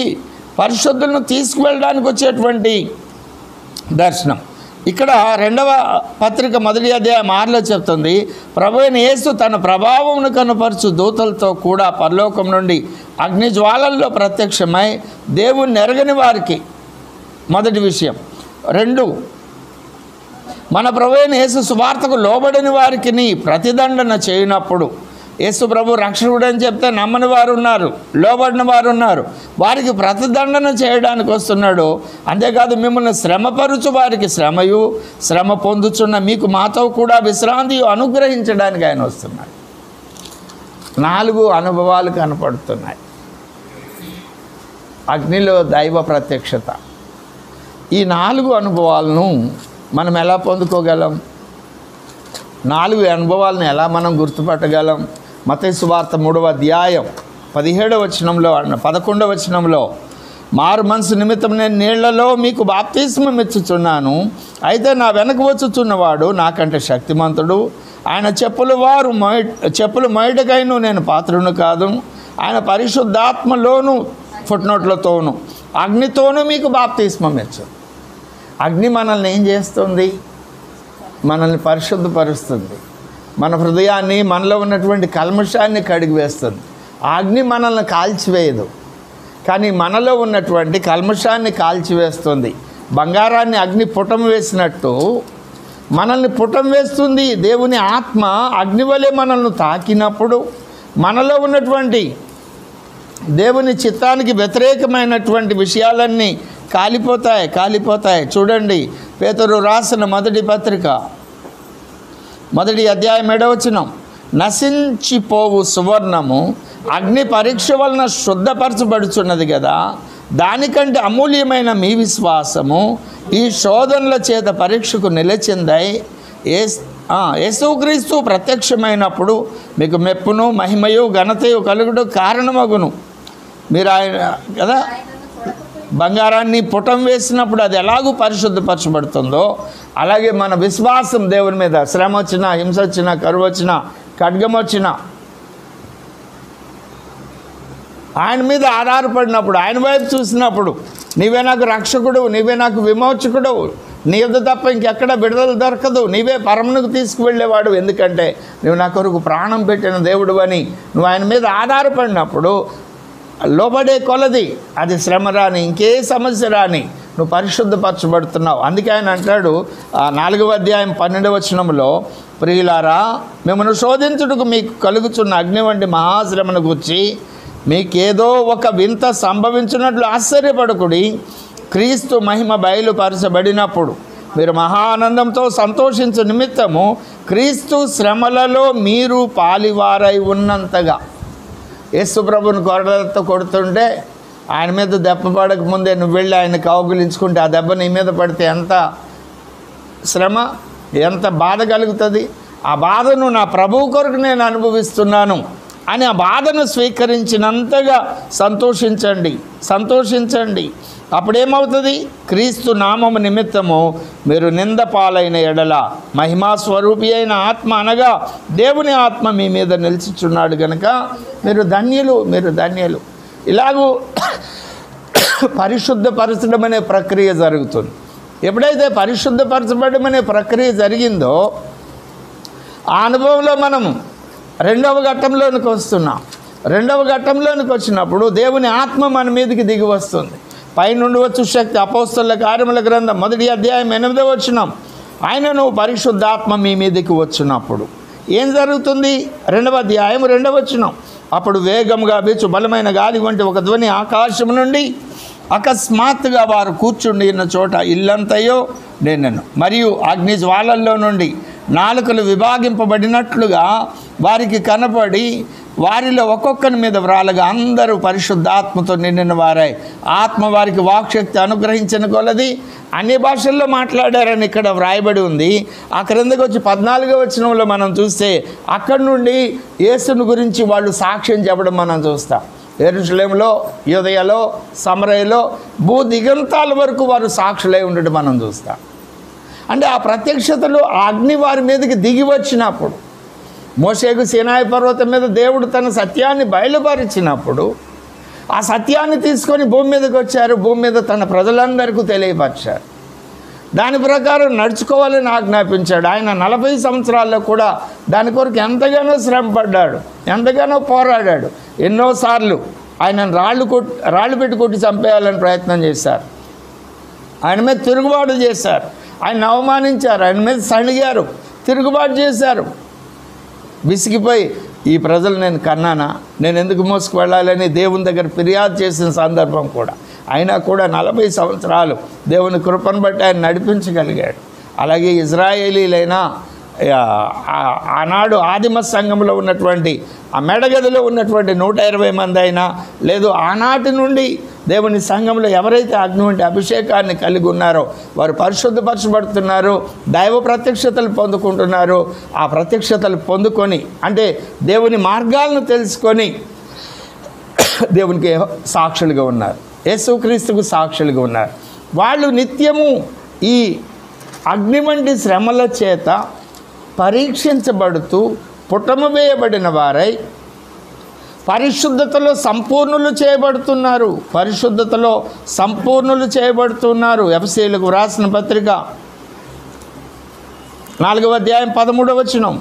పరిశుద్ధులను తీసుకువెళ్ళడానికి వచ్చేటువంటి దర్శనం. ఇక్కడ 2వ పత్రిక 1వ అధ్యాయం 6లో చెప్తుంది, ప్రభువైన యేసు తన ప్రభావమును కనపరచు దూతలతో కూడా పరలోకం నుండి అగ్ని జ్వాలల్లో ప్రత్యక్షమై దేవుణ్ణి ఎరగని వారికి. మొదటి విషయం. 2, మన ప్రభువైన యేసు సువార్తకు లోబడని వారికి ప్రతిదండన చేయనప్పుడు, యేసు ప్రభు రక్షకుడు అని చెప్తే నమ్మని వారు ఉన్నారు, లోబడిన వారు ఉన్నారు, వారికి ప్రతిదండన చేయడానికి వస్తున్నాడు. అంతేకాదు మిమ్మల్ని శ్రమపరుచు వారికి శ్రమయు, శ్రమ పొందుచున్న మీకు మాతో కూడా విశ్రాంతి అనుగ్రహించడానికి ఆయన వస్తున్నాడు. 4 అనుభవాలు కనపడుతున్నాయి. అగ్నిలో దైవ ప్రత్యక్షత. ఈ 4 అనుభవాలను మనం ఎలా పొందుకోగలం? 4 అనుభవాలను ఎలా మనం గుర్తుపట్టగలం? మత్తయి సువార్త 3వ అధ్యాయం 17వ వచనంలో 11వ వచనంలో, మారు మనసు నిమిత్తం నేను నీళ్లలో మీకు బాప్తిస్మం ఇచ్చుచున్నాను, అయితే నా వెనక వచ్చుచున్నవాడు నాకంటే శక్తిమంతుడు, ఆయన చెప్పులు మొయటకైను నేను పాత్రును కాదు, ఆయన పరిశుద్ధాత్మలోను ఫుట్నోట్లతోనూ అగ్నితోనూ మీకు బాప్తిస్మం ఇచ్చు. అగ్ని మనల్ని ఏం చేస్తుంది? మనల్ని పరిశుద్ధపరుస్తుంది. మన హృదయాన్ని, మనలో ఉన్నటువంటి కల్మషాన్ని కడిగివేస్తుంది. ఆ అగ్ని మనల్ని కాల్చివేయదు, కానీ మనలో ఉన్నటువంటి కల్మషాన్ని కాల్చివేస్తుంది. బంగారాన్ని అగ్ని పుటం వేసినట్టు మనల్ని పుటం వేస్తుంది. దేవుని ఆత్మ అగ్ని వలె మనల్ని తాకినప్పుడు మనలో ఉన్నటువంటి దేవుని చిత్తానికి వ్యతిరేకమైనటువంటి విషయాలన్నీ కాలిపోతాయి. చూడండి, పేతురు రాసిన 1వ పత్రిక 1వ అధ్యాయం 7వ వచనం. నశించిపోవు సువర్ణము అగ్ని పరీక్ష వలన శుద్ధపరచబడుచున్నది కదా, దానికంటే అమూల్యమైన మీ విశ్వాసము ఈ శోధనల చేత పరీక్షకు నిలిచిందై యేసుక్రీస్తు ప్రత్యక్షమైనప్పుడు మీకు మెప్పును, మహిమయు, ఘనతయు కలుగుడు కారణమగును. మీరు ఆయన కదా బంగారాన్ని పుటం వేసినప్పుడు అది ఎలాగూ పరిశుద్ధపరచబడుతుందో, అలాగే మన విశ్వాసం దేవుని మీద శ్రమ వచ్చినా, హింస వచ్చినా, కరువు వచ్చినా, ఖడ్గం వచ్చినా, ఆయన మీద ఆధారపడినప్పుడు, ఆయన వైపు చూసినప్పుడు, నీవే నాకు రక్షకుడు, నీవే నాకు విమోచకుడు, నీ యొద్ద తప్ప ఇంకెక్కడ విడుదల దొరకదు, నీవే పరమునకు తీసుకువెళ్ళేవాడు, ఎందుకంటే నువ్వు నా కొరకు ప్రాణం పెట్టిన దేవుడు అని నువ్వు ఆయన మీద ఆధారపడినప్పుడు, లోబడే కొలది అది శ్రమ రాని, ఇంకే సమస్య రాని నువ్వు పరిశుద్ధపరచబడుతున్నావు. అందుకే ఆయన అంటాడు 4వ అధ్యాయం 12వ వచనంలో, ప్రియులారా మిమ్మల్ని శోధించుటకు మీకు కలుగుచున్న అగ్ని వంటి మహాశ్రమను గూర్చి మీకేదో ఒక వింత సంభవించినట్లు ఆశ్చర్యపడకుడి. క్రీస్తు మహిమ బయలుపరచబడినప్పుడు మీరు మహానందంతో సంతోషించు నిమిత్తము క్రీస్తు శ్రమలలో మీరు పాలివారై ఉన్నంతగా. యేసు ప్రభుని కొరలతో కొడుతుంటే ఆయన మీద దెబ్బ పడకముందే నువ్వు వెళ్ళి ఆయన కౌగులించుకుంటే ఆ దెబ్బ నీ మీద పడితే ఎంత శ్రమ, ఎంత బాధ కలుగుతుంది. ఆ బాధను నా ప్రభువు కొరకు నేను అనుభవిస్తున్నాను అని ఆ బాధను స్వీకరించినంతగా సంతోషించండి. అప్పుడేమవుతుంది? క్రీస్తు నామము నిమిత్తము మీరు నింద పాలైన ఎడల మహిమా స్వరూపి అయిన ఆత్మ అనగా దేవుని ఆత్మ మీ మీద నిలిచిచున్నాడు గనుక మీరు ధన్యులు. ఇలాగూ పరిశుద్ధపరచడం అనే ప్రక్రియ జరుగుతుంది. ఎప్పుడైతే పరిశుద్ధపరచబడడం అనే ప్రక్రియ జరిగిందో ఆ అనుభవంలో మనం రెండవ ఘట్టంలోనికి వస్తున్నాం. రెండవ ఘట్టంలోనికి వచ్చినప్పుడు దేవుని ఆత్మ మన మీదకి దిగి వస్తుంది. పైనుండి వచ్చు శక్తి. అపోస్తలుల కార్యముల గ్రంథం 1వ అధ్యాయం 8వ వచనం. ఆయనను పరిశుద్ధాత్మ మీ మీదకి వచ్చినప్పుడు ఏం జరుగుతుంది? 2వ అధ్యాయం 2వ వచనం. అప్పుడు వేగముగా వీచు బలమైన గాలి వంటి ఒక ధ్వని ఆకాశం నుండి అకస్మాత్తుగా వారు కూర్చుండి ఉన్న చోట ఇల్లంతయో నిండెను. మరియు అగ్ని జ్వాలల్లో నుండి నాలుకలు విభాగింపబడినట్లుగా వారికి కనపడి వారిలో ఒక్కొక్కరి మీద వ్రాలగా అందరూ పరిశుద్ధాత్మతో నిండిన వారై ఆత్మ వారికి వాక్శక్తి అనుగ్రహించిన కొలది అన్ని భాషల్లో మాట్లాడారని ఇక్కడ వ్రాయబడి ఉంది. ఆ క్రిందకు వచ్చి 14వ వచనంలో మనం చూస్తే అక్కడి నుండి యేసుని గురించి వాళ్ళు సాక్ష్యం చెప్పడం మనం చూస్తాం. యెరూషలేములో, యూదయలో, సమరయలో భూ దిగంతాల వరకు వారు సాక్షులై ఉండడం మనం చూస్తాం. అంటే ఆ ప్రత్యక్షతలో ఆ అగ్ని వారి మీదకి దిగి వచ్చినప్పుడు, మోషేకు సీనాయి పర్వతం మీద దేవుడు తన సత్యాన్ని బయలుపరిచినప్పుడు ఆ సత్యాన్ని తీసుకొని భూమి మీదకి వచ్చారు. భూమి మీద తన ప్రజలందరికీ తెలియపరిచారు. దాని ప్రకారం నడుచుకోవాలని ఆజ్ఞాపించాడు. ఆయన 40 సంవత్సరాల్లో కూడా దాని కొరకు ఎంతగానో శ్రమపడ్డాడు, ఎంతగానో పోరాడాడు. ఎన్నోసార్లు ఆయన రాళ్ళు పెట్టి కొట్టి చంపేయాలని ప్రయత్నం చేశారు. ఆయన మీద తిరుగుబాటు చేశారు. ఆయన అవమానించారు. ఆయన మీద సణిగారు, తిరుగుబాటు చేశారు. విసిగిపోయి ఈ ప్రజలు నేను కన్నానా, నేను ఎందుకు మోసుకు వెళ్ళాలని దేవుని దగ్గర ఫిర్యాదు చేసిన సందర్భం కూడా. అయినా కూడా 40 సంవత్సరాలు దేవుని కృపను బట్టి ఆయన నడిపించగలిగాడు. అలాగే ఇజ్రాయేలీలైనా ఆనాడు ఆదిమ సంఘంలో ఉన్నటువంటి ఆ మెడగదిలో ఉన్నటువంటి 120 మంది అయినా లేదు, ఆనాటి నుండి దేవుని సంఘంలో ఎవరైతే అగ్ని వంటి అభిషేకాన్ని కలిగి ఉన్నారో వారు పరిశుద్ధపరచబడుతున్నారు, దైవ ప్రత్యక్షతలు పొందుకుంటున్నారు. ఆ ప్రత్యక్షతలు పొందుకొని అంటే దేవుని మార్గాలను తెలుసుకొని దేవునికి సాక్షులుగా ఉన్నారు, యేసుక్రీస్తుకు సాక్షులుగా ఉన్నారు. వాళ్ళు నిత్యము ఈ అగ్ని వంటి శ్రమల చేత పరీక్షించబడుతూ పుటమ వేయబడిన వారై పరిశుద్ధతలో సంపూర్ణులు చేయబడుతున్నారు. ఎఫెసీయులకు వ్రాసిన పత్రిక 4వ అధ్యాయం 13వ వచనం.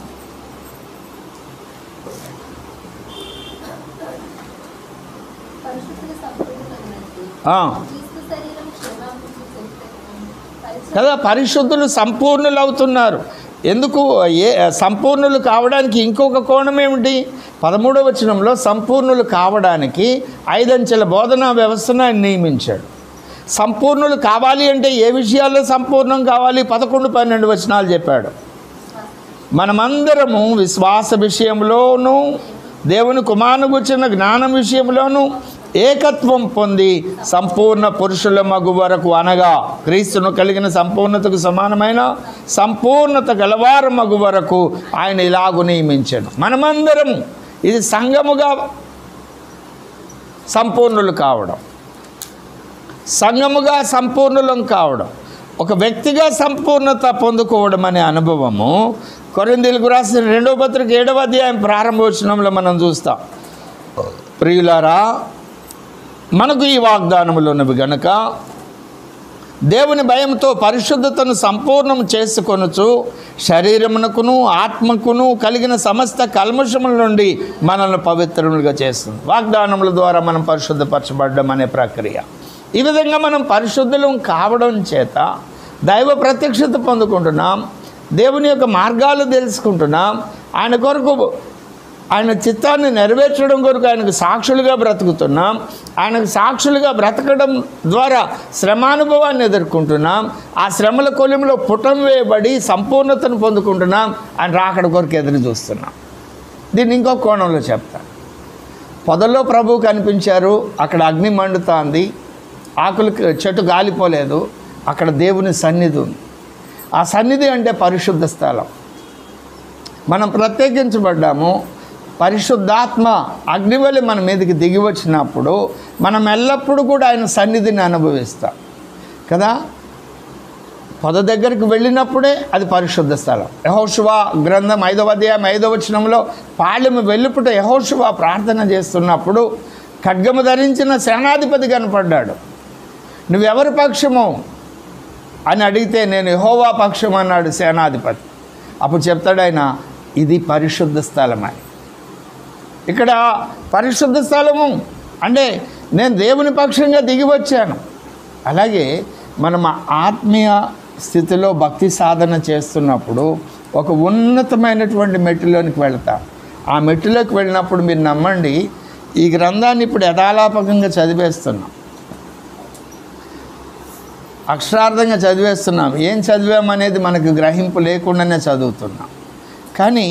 కదా, పరిశుద్ధులు సంపూర్ణులు అవుతున్నారు. ఎందుకు సంపూర్ణులు కావడానికి ఇంకొక కోణం ఏమిటి? 13వ వచనంలో సంపూర్ణులు కావడానికి 5 అంచెల బోధనా వ్యవస్థను ఆయన నియమించాడు. సంపూర్ణులు కావాలి అంటే ఏ విషయాల్లో సంపూర్ణం కావాలి? 11, 12 వచనాలు చెప్పాడు. మనమందరము విశ్వాస విషయంలోనూ దేవుని కుమారుని గురించిన జ్ఞానం విషయంలోనూ ఏకత్వం పొంది సంపూర్ణ పురుషుల మగు వరకు అనగా క్రీస్తును కలిగిన సంపూర్ణతకు సమానమైన సంపూర్ణత గలవారు మగు వరకు ఆయన ఇలాగు నియమించాడు. మనమందరం ఇది సంఘముగా సంపూర్ణులు కావడం, సంఘముగా సంపూర్ణులం కావడం, ఒక వ్యక్తిగా సంపూర్ణత పొందుకోవడం అనే అనుభవము కొరింథీయులకు రాసిన 2వ పత్రిక 7వ అధ్యాయం ప్రారంభోచనంలో మనం చూస్తాం. ప్రియులారా, మనకు ఈ వాగ్దానములు ఉన్నవి గనుక దేవుని భయంతో పరిశుద్ధతను సంపూర్ణం చేసుకొనుచు శరీరమునకును ఆత్మకును కలిగిన సమస్త కల్మషముల నుండి మనల్ని పవిత్రములుగా చేస్తుంది. వాగ్దానముల ద్వారా మనం పరిశుద్ధపరచబడడం అనే ప్రక్రియ. ఈ విధంగా మనం పరిశుద్ధులం కావడం చేత దైవ ప్రత్యక్షత పొందుకుంటున్నాం, దేవుని యొక్క మార్గాలు తెలుసుకుంటున్నాం, ఆయన కొరకు ఆయన చిత్తాన్ని నెరవేర్చడం కొరకు ఆయనకు సాక్షులుగా బ్రతుకుతున్నాం. ఆయనకు సాక్షులుగా బ్రతకడం ద్వారా శ్రమానుభవాన్ని ఎదుర్కొంటున్నాం. ఆ శ్రమల కొలిమిలో పుటం వేయబడి సంపూర్ణతను పొందుకుంటున్నాం. ఆయన రాకడ కొరకు ఎదురు చూస్తున్నాం. దీన్ని ఇంకో కోణంలో చెప్తాను. పొదల్లో ప్రభువు కనిపించారు, అక్కడ అగ్ని మండుతోంది, ఆకులు చెట్టు గాలిపోలేదు, అక్కడ దేవుని సన్నిధి ఉంది. ఆ సన్నిధి అంటే పరిశుద్ధ స్థలం. మనం ప్రత్యేకించబడ్డాము. పరిశుద్ధాత్మ అగ్నివలి మన మీదకి దిగి వచ్చినప్పుడు మనం ఎల్లప్పుడూ కూడా ఆయన సన్నిధిని అనుభవిస్తాం కదా. పొద దగ్గరికి వెళ్ళినప్పుడే అది పరిశుద్ధ స్థలం. యెహోషువ గ్రంథం 5వ అధ్యాయం 5వ వచనంలో పాళెము వెళ్ళిపుట యెహోషువ ప్రార్థన చేస్తున్నప్పుడు ఖడ్గము ధరించిన సేనాధిపతి కనపడ్డాడు. నువ్వెవరి పక్షము అని అడిగితే నేను యెహోవా పక్షం అన్నాడు సేనాధిపతి. అప్పుడు చెప్తాడు ఆయన, ఇది పరిశుద్ధ స్థలం అని. ఇక్కడ పరిశుద్ధ స్థలము అంటే నేను దేవుని పక్షంగా దిగి వచ్చాను. అలాగే మనం ఆత్మీయ స్థితిలో భక్తి సాధన చేస్తున్నప్పుడు ఒక ఉన్నతమైనటువంటి మెట్టులోనికి వెళ్తాం. ఆ మెట్టులోకి వెళ్ళినప్పుడు మీరు నమ్మండి, ఈ గ్రంథాన్ని ఇప్పుడు యథాలాపకంగా చదివేస్తున్నాం, అక్షరార్థంగా చదివేస్తున్నాం. ఏం చదివామనేది మనకు గ్రహింపు లేకుండానే చదువుతున్నాం. కానీ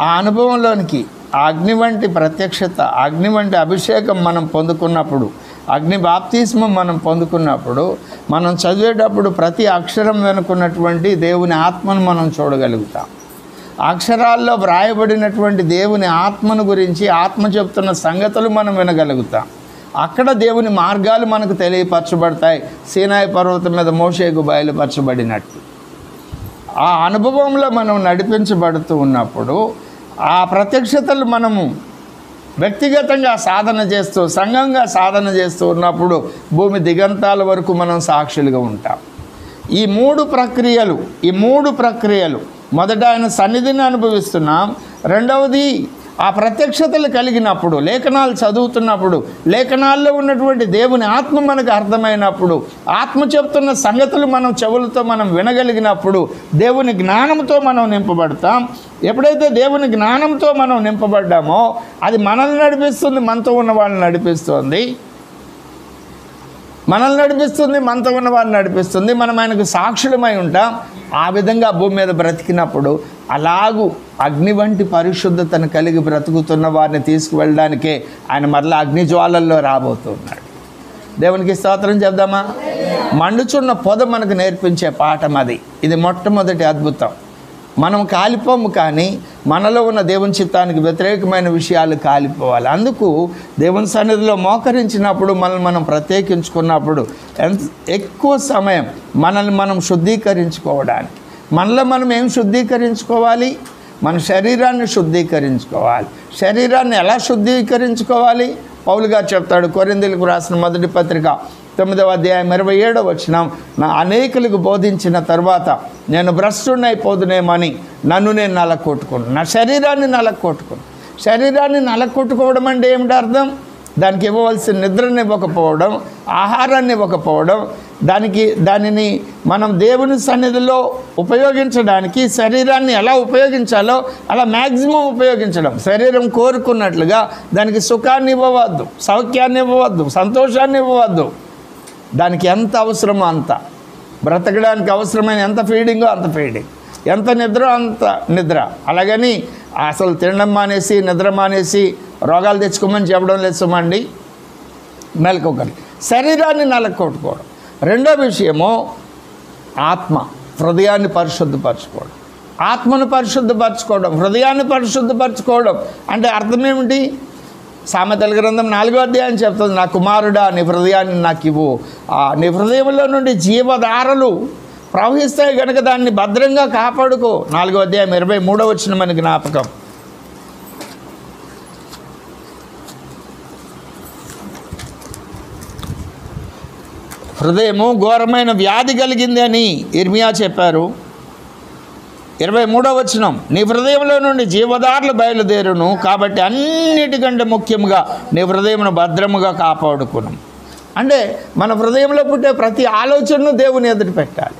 ఆ అనుభవంలోనికి ఆ అగ్ని వంటి ప్రత్యక్షత, అగ్ని వంటి అభిషేకం మనం పొందుకున్నప్పుడు, అగ్ని బాప్తిస్మం మనం పొందుకున్నప్పుడు, మనం చదివేటప్పుడు ప్రతి అక్షరం వెనుకున్నటువంటి దేవుని ఆత్మను మనం చూడగలుగుతాం. అక్షరాల్లో వ్రాయబడినటువంటి దేవుని ఆత్మను గురించి, ఆత్మ చెప్తున్న సంగతులు మనం వినగలుగుతాం. అక్కడ దేవుని మార్గాలు మనకు తెలియపరచబడతాయి. సీనాయి పర్వతం మీద మోషేకు బయలుపరచబడినట్టు ఆ అనుభవంలో మనం నడిపించబడుతూ ఉన్నప్పుడు ఆ ప్రత్యక్షతలు మనము వ్యక్తిగతంగా సాధన చేస్తూ, సంఘంగా సాధన చేస్తూ ఉన్నప్పుడు భూమి దిగంతాల వరకు మనం సాక్షులుగా ఉంటాం. ఈ మూడు ప్రక్రియలు మొదట ఆయన సన్నిధిని అనుభవిస్తున్నాం. రెండవది ఆ ప్రత్యక్షతలు కలిగినప్పుడు, లేఖనాలు చదువుతున్నప్పుడు, లేఖనాల్లో ఉన్నటువంటి దేవుని ఆత్మ మనకు అర్థమైనప్పుడు, ఆత్మ చెప్తున్న సంగతులు మనం చెవులతో మనం వినగలిగినప్పుడు దేవుని జ్ఞానంతో మనం నింపబడతాం. ఎప్పుడైతే దేవుని జ్ఞానంతో మనం నింపబడ్డామో అది మనల్ని నడిపిస్తుంది, మనతో ఉన్న వాళ్ళని నడిపిస్తుంది. మనతో ఉన్న వారిని నడిపిస్తుంది. మనం ఆయనకు సాక్షులమై ఉంటాం. ఆ విధంగా భూమి మీద బ్రతికినప్పుడు అలాగూ అగ్ని వంటి పరిశుద్ధతను కలిగి బ్రతుకుతున్న వారిని తీసుకువెళ్ళడానికే ఆయన మరలా అగ్ని జ్వాలల్లో రాబోతున్నాడు. దేవునికి స్తోత్రం చెప్దామా. మండుచున్న పొద మనకు నేర్పించే పాఠం అది. ఇది మొట్టమొదటి అద్భుతం. మనం కాలిపోము, కానీ మనలో ఉన్న దేవుని చిత్తానికి వ్యతిరేకమైన విషయాలు కాలిపోవాలి. అందుకు దేవుని సన్నిధిలో మోకరించినప్పుడు, మనల్ని మనం ప్రత్యేకించుకున్నప్పుడు ఎక్కువ సమయం మనల్ని మనం శుద్ధీకరించుకోవడానికి, మనలో మనం ఏం శుద్ధీకరించుకోవాలి? మన శరీరాన్ని శుద్ధీకరించుకోవాలి. శరీరాన్ని ఎలా శుద్ధీకరించుకోవాలి? పౌలు గారు చెప్తాడు, కొరింథీయులకు రాసిన మొదటి పత్రిక 9వ అధ్యాయం 27వ వచనం, నా అనేకులకు బోధించిన తర్వాత నేను భ్రష్టుడైపోదునేమని నన్ను నేను నలకొట్టుకున్నాను. నా శరీరాన్ని నలకొట్టుకున్నాను. శరీరాన్ని నలకొట్టుకోవడం అంటే ఏమిటి అర్థం? దానికి ఇవ్వవలసిన నిద్రని ఇవ్వకపోవడం, ఆహారాన్ని ఇవ్వకపోవడం, దానిని మనం దేవుని సన్నిధిలో ఉపయోగించడానికి శరీరాన్ని ఎలా ఉపయోగించాలో అలా మ్యాక్సిమం ఉపయోగించడం. శరీరం కోరుకున్నట్లుగా దానికి సుఖాన్ని ఇవ్వవద్దు, సౌఖ్యాన్ని ఇవ్వవద్దు, సంతోషాన్ని ఇవ్వవద్దు. దానికి ఎంత అవసరమో అంత, బ్రతకడానికి అవసరమైన ఎంత ఫీడింగో అంత ఫీడింగ్, ఎంత నిద్ర అంత నిద్ర. అలాగని అసలు తినడం మానేసి, నిద్ర మానేసి రోగాలు తెచ్చుకోమని చెప్పడం లేదు సుమండి. నెలకొకటి శరీరాన్ని నలకొట్టుకోవడం. రెండో విషయము ఆత్మ, హృదయాన్ని పరిశుద్ధపరచుకోవడం. ఆత్మను పరిశుద్ధపరచుకోవడం, హృదయాన్ని పరిశుద్ధపరచుకోవడం అంటే అర్థం ఏమిటి? సామెతల గ్రంథం 4వ అధ్యాయం చెప్తుంది, నా కుమారుడా నీ హృదయాన్ని నాకు ఇవ్వు, నీ హృదయంలో నుండి జీవధారలు ప్రవహిస్తాయి కనుక దాన్ని భద్రంగా కాపాడుకో. 4వ అధ్యాయం 23వ వచనం మన జ్ఞాపకం. హృదయము ఘోరమైన వ్యాధి కలిగింది అని ఇర్మియా చెప్పారు. 23వ వచనం, నీ హృదయంలో నుండి జీవధారలు బయలుదేరును, కాబట్టి అన్నిటికంటే ముఖ్యంగా నీ హృదయమును భద్రముగా కాపాడుకును. అంటే మన హృదయంలో పుట్టే ప్రతి ఆలోచనను దేవుని ఎదుట పెట్టాలి.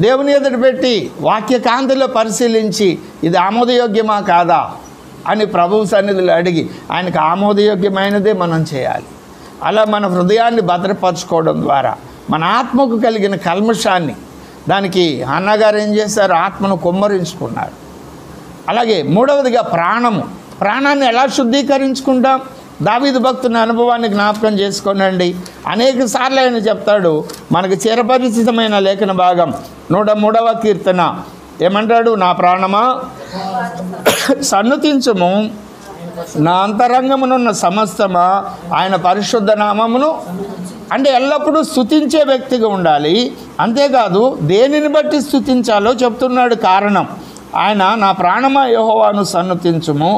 దేవుని ఎదుట పెట్టి వాక్యకాంతిలో పరిశీలించి ఇది ఆమోదయోగ్యమా కాదా అని ప్రభువు సన్నిధిలో అడిగి ఆయనకు ఆమోదయోగ్యమైనదే మనం చేయాలి. అలా మన హృదయాన్ని భద్రపరచుకోవడం ద్వారా మన ఆత్మకు కలిగిన కల్మషాన్ని, దానికి అన్నగారు ఏం చేశారు? ఆత్మను కుమ్మరించుకున్నారు. అలాగే మూడవదిగా ప్రాణాన్ని ఎలా శుద్ధీకరించుకుంటాం? దావీదు భక్తుని అనుభవాన్ని జ్ఞాపకం చేసుకోనండి. అనేక సార్లు ఆయన చెప్తాడు, మనకు చిరపరిచితమైన లేఖన భాగం 103వ కీర్తన ఏమంటాడు? నా ప్రాణమా సన్నుతించుము, నా అంతరంగమునున్న సమస్తమా ఆయన పరిశుద్ధ నామమును. అంటే ఎల్లప్పుడూ స్తుతించే వ్యక్తిగా ఉండాలి. అంతేకాదు దేనిని బట్టి స్తుతించాలో చెప్తున్నాడు కారణం. ఆయన నా ప్రాణమా యెహోవాను సన్నుతించుము,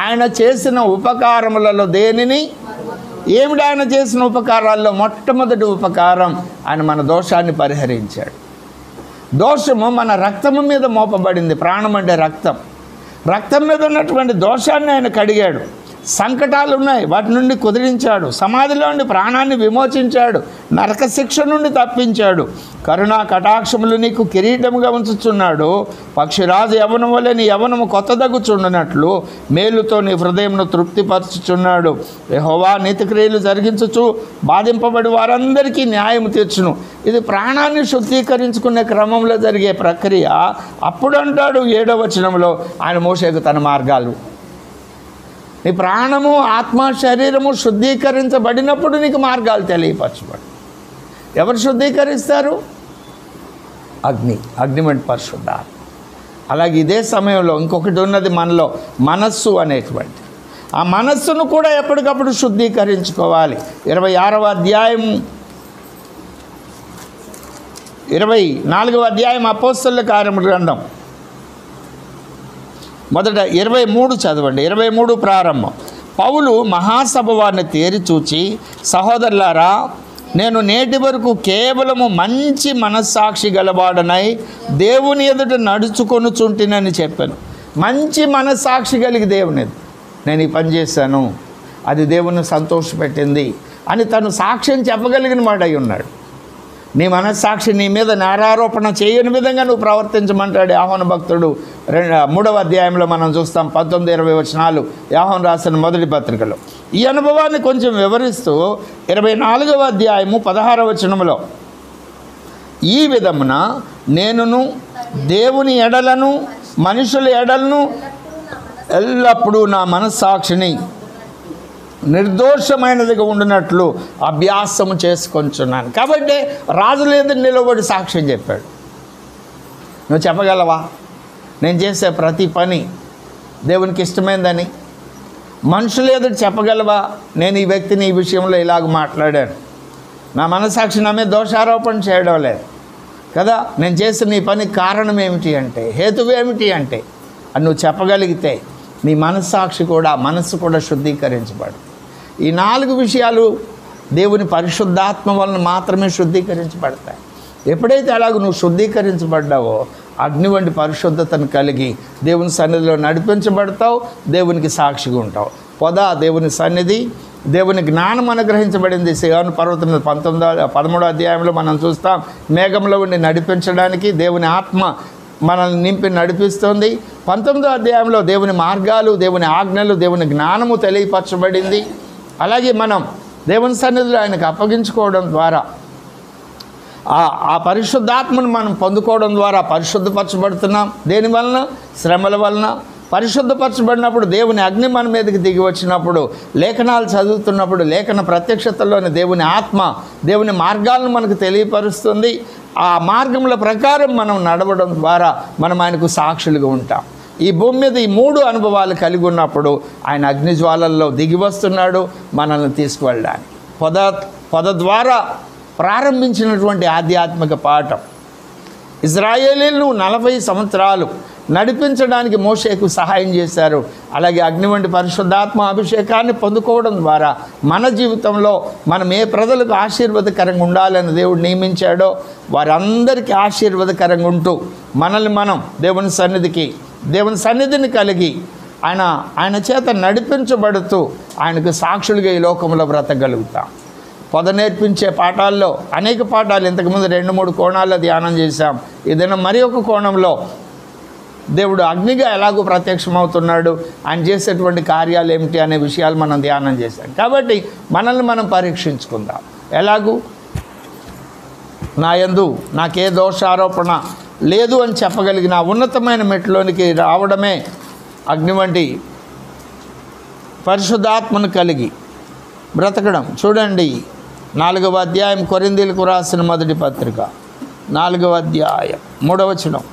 ఆయన చేసిన ఉపకారములలో దేనిని. ఏమిటి ఆయన చేసిన ఉపకారాల్లో? మొట్టమొదటి ఉపకారం, ఆయన మన దోషాన్ని పరిహరించాడు. దోషము మన రక్తము మీద మోపబడింది. ప్రాణం అంటే రక్తం. రక్తం మీద ఉన్నటువంటి దోషాన్ని ఆయన కడిగాడు. సంకటాలు ఉన్నాయి, వాటి నుండి కుదిరించాడు. సమాధిలో నుండి ప్రాణాన్ని విమోచించాడు. నరక శిక్ష నుండి తప్పించాడు. కరుణా కటాక్షములు నీకు కిరీటముగా ఉంచుచున్నాడు. పక్షిరాజు యవనం వలె నీ యవనము కొత్తదగుచుండునట్లు మేలుతో నీ హృదయమును తృప్తిపరచుచున్నాడు. యెహోవా నీతిక్రియలు జరిగించుచు బాధింపబడి వారందరికీ న్యాయం తీర్చును. ఇది ప్రాణాన్ని శుద్ధీకరించుకునే క్రమంలో జరిగే ప్రక్రియ. అప్పుడు అంటాడు 7వ వచనంలో ఆయన మోషేకు తన మార్గాలు. నీ ప్రాణము, ఆత్మ, శరీరము శుద్ధీకరించబడినప్పుడు నీకు మార్గాలు తెలియపరచబడు. ఎవరు శుద్ధీకరిస్తారు? అగ్ని వంటి పరిశుద్ధ. అలాగే ఇదే సమయంలో ఇంకొకటి ఉన్నది మనలో, మనస్సు అనేటువంటి. ఆ మనస్సును కూడా ఎప్పటికప్పుడు శుద్ధీకరించుకోవాలి. 26వ అధ్యాయం 24వ అధ్యాయం అపోస్తలుల కార్యముల గ్రంథం మొదట 23 చదవండి. 23 ప్రారంభం. పౌలు మహాసభ వారిని తేరి చూచి, సహోదరులారా, నేను నేటి వరకు కేవలము మంచి మనస్సాక్షి గలవాడనై దేవుని ఎదుట నడుచుకొనుచుంటినని చెప్పాను. మంచి మనస్సాక్షి కలిగి దేవుని నేను ఈ పని చేశాను, అది దేవుని సంతోషపెట్టింది అని తను సాక్ష్యం చెప్పగలిగిన మాట అయి ఉన్నాడు. నీ మనస్సాక్షి నీ మీద నేరారోపణ చేయని విధంగా నువ్వు ప్రవర్తించమంటాడు యోహాను భక్తుడు 3వ అధ్యాయంలో మనం చూస్తాం. 19-20 వచనాలు యోహాను రాసిన మొదటి పత్రికలో. ఈ అనుభవాన్ని కొంచెం వివరిస్తూ 24వ అధ్యాయము 16వ వచనంలో, ఈ విధమున నేనును దేవుని ఎడలను మనుషుల ఎడలను ఎల్లప్పుడూ నా మనస్సాక్షిని నిర్దోషమైనదిగా ఉండినట్లు అభ్యాసము చేసుకొంచున్నాను. కాబట్టి రాజుల ఎదురు నిలబడి సాక్ష్యం చెప్పాడు. నువ్వు చెప్పగలవా నేను చేసే ప్రతి పని దేవునికి ఇష్టమైందని? మనుషుల ఎదురు చెప్పగలవా నేను ఈ వ్యక్తిని ఈ విషయంలో ఇలాగ మాట్లాడాను, నా మనస్సాక్షి నా మీద దోషారోపణ చేయడం లేదు కదా, నేను చేసిన ఈ పని కారణం ఏమిటి అంటే, హేతువు ఏమిటి అంటే అని నువ్వు చెప్పగలిగితే నీ మనస్సాక్షి కూడా, మనస్సు కూడా శుద్ధీకరించబడు. ఈ 4 విషయాలు దేవుని పరిశుద్ధాత్మ వలన మాత్రమే శుద్ధీకరించబడతాయి. ఎప్పుడైతే అలాగ నువ్వు శుద్ధీకరించబడ్డావో అగ్ని వంటి పరిశుద్ధతను కలిగి దేవుని సన్నిధిలో నడిపించబడతావు, దేవునికి సాక్షిగా ఉంటావు. దేవుని సన్నిధి, దేవుని జ్ఞానం అనుగ్రహించబడింది. సీయోను పర్వతం మీద 13వ అధ్యాయంలో మనం చూస్తాం. మేఘంలో ఉండి నడిపించడానికి దేవుని ఆత్మ మనల్ని నింపి నడిపిస్తుంది. 19వ అధ్యాయంలో దేవుని మార్గాలు, దేవుని ఆజ్ఞలు, దేవుని జ్ఞానము తెలియపరచబడింది. అలాగే మనం దేవుని సన్నిధిలో ఆయనకు అప్పగించుకోవడం ద్వారా ఆ పరిశుద్ధాత్మను మనం పొందుకోవడం ద్వారా పరిశుద్ధపరచబడుతున్నాం. దేని వలన? శ్రమల వలన. పరిశుద్ధపరచబడినప్పుడు దేవుని అగ్ని మన మీదకి దిగి వచ్చినప్పుడు, లేఖనాలు చదువుతున్నప్పుడు లేఖన ప్రత్యక్షతలోని దేవుని ఆత్మ దేవుని మార్గాలను మనకు తెలియపరుస్తుంది. ఆ మార్గముల ప్రకారం మనం నడవడం ద్వారా మనం ఆయనకు సాక్షులుగా ఉంటాం. ఈ భూమి మీద ఈ 3 అనుభవాలు కలిగి ఉన్నప్పుడు ఆయన అగ్నిజ్వాలల్లో దిగి వస్తున్నాడు మనల్ని తీసుకువెళ్ళడానికి. పొద ద్వారా ప్రారంభించినటువంటి ఆధ్యాత్మిక పాఠం ఇశ్రాయేలీయులను 40 సంవత్సరాలు నడిపించడానికి మోషేకు సహాయం చేశారు. అలాగే అగ్ని వంటి పరిశుద్ధాత్మ అభిషేకాన్ని పొందుకోవడం ద్వారా మన జీవితంలో మనం ఏ ప్రజలకు ఆశీర్వాదకరంగా ఉండాలని దేవుడు నియమించాడో వారందరికీ ఆశీర్వాదకరంగా ఉంటూ మనల్ని మనం దేవుని సన్నిధిని కలిగి ఆయన చేత నడిపించబడుతూ ఆయనకు సాక్షులుగా ఈ లోకంలో బ్రతకగలుగుతాం. నేర్పించే పాఠాల్లో అనేక పాఠాలు ఇంతకుముందు 2-3 కోణాల్లో ధ్యానం చేశాం. ఏదైనా మరి ఒక కోణంలో దేవుడు అగ్నిగా ఎలాగో ప్రత్యక్షమవుతున్నాడు, ఆయన చేసేటువంటి కార్యాలు ఏమిటి అనే విషయాలు మనం ధ్యానం చేశాం. కాబట్టి మనల్ని మనం పరీక్షించుకుందాం. ఎలాగూ నా యందు నాకే దోషారోపణ లేదు అని చెప్పగలిగిన ఉన్నతమైన మెట్లోనికి రావడమే అగ్ని వంటి పరిశుద్ధాత్మను కలిగి బ్రతకడం. చూడండి 4వ అధ్యాయం కొరింథీయులకు రాసిన మొదటి పత్రిక 4వ అధ్యాయం 3వ వచనం.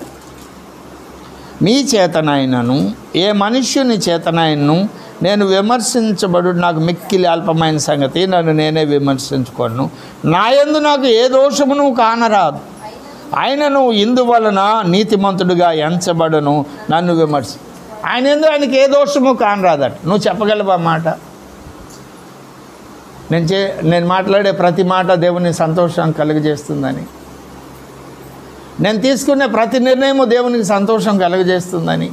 మీ చేతనైనను ఏ మనుష్యుని చేతనైనను నేను విమర్శించబడు నాకు మిక్కిలి అల్పమైన సంగతి, నన్ను నేనే విమర్శించుకోను. నా యందు నాకు ఏ దోషమును కానరాదు. ఆయనను ఇందువలన నీతిమంతుడిగా ఎంచబడను, నన్ను విమర్శ. ఆయన యందు ఆయనకి ఏ దోషము కానరాదట. నువ్వు చెప్పగలవా మాట? నేను మాట్లాడే ప్రతి మాట దేవుని సంతోషం కలుగజేస్తుందని, నేను తీసుకునే ప్రతి నిర్ణయము దేవునికి సంతోషం కలుగజేస్తుందని,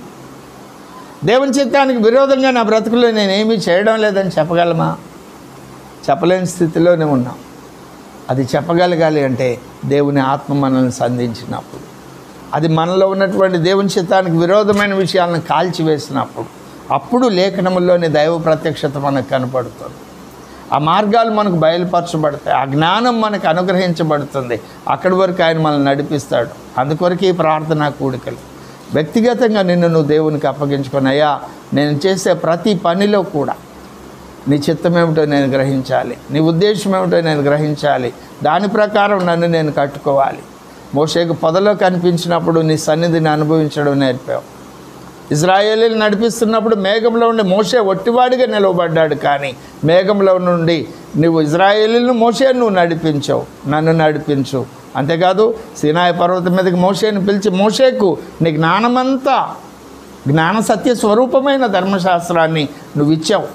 దేవుని చిత్తానికి విరోధంగా నా బ్రతుకులో నేనేమీ చేయడం లేదని చెప్పగలమా? చెప్పలేని స్థితిలోనే ఉన్నాం. అది చెప్పగలగాలి అంటే దేవుని ఆత్మ మనల్ని సంధించినప్పుడు, అది మనలో ఉన్నటువంటి దేవుని చిత్తానికి విరోధమైన విషయాలను కాల్చివేసినప్పుడు, అప్పుడు లేఖనముల్లోని దైవ ప్రత్యక్షత మనకు కనపడుతుంది. ఆ మార్గాలు మనకు బయలుపరచబడతాయి, ఆ జ్ఞానం మనకు అనుగ్రహించబడుతుంది. అక్కడి వరకు ఆయన మనల్ని నడిపిస్తాడు. అందుకొరకు ఈ ప్రార్థనా కూడికలు వ్యక్తిగతంగా నిన్ను నువ్వు దేవునికి అప్పగించుకొని, అయ్యా నేను చేసే ప్రతి పనిలో కూడా నీ చిత్తం ఏమిటో నేను గ్రహించాలి, నీ ఉద్దేశం ఏమిటో నేను గ్రహించాలి, దాని ప్రకారం నన్ను నేను కట్టుకోవాలి. మోషేకు పొదలో కనిపించినప్పుడు నీ సన్నిధిని అనుభవించడం నేర్పావు. ఇజ్రాయేలీలు నడిపిస్తున్నప్పుడు మేఘంలో ఉండి మోషే ఒట్టివాడిగా నిలవబడ్డాడు, కానీ మేఘంలో నుండి నువ్వు ఇజ్రాయేలీలను నువ్వు నడిపించావు, నన్ను నడిపించు. అంతేకాదు సీనాయి పర్వతం మీదకి మోషేని పిలిచి, మోషేకు నీ జ్ఞానమంతా, జ్ఞాన సత్య స్వరూపమైన ధర్మశాస్త్రాన్ని నువ్వు ఇచ్చావు.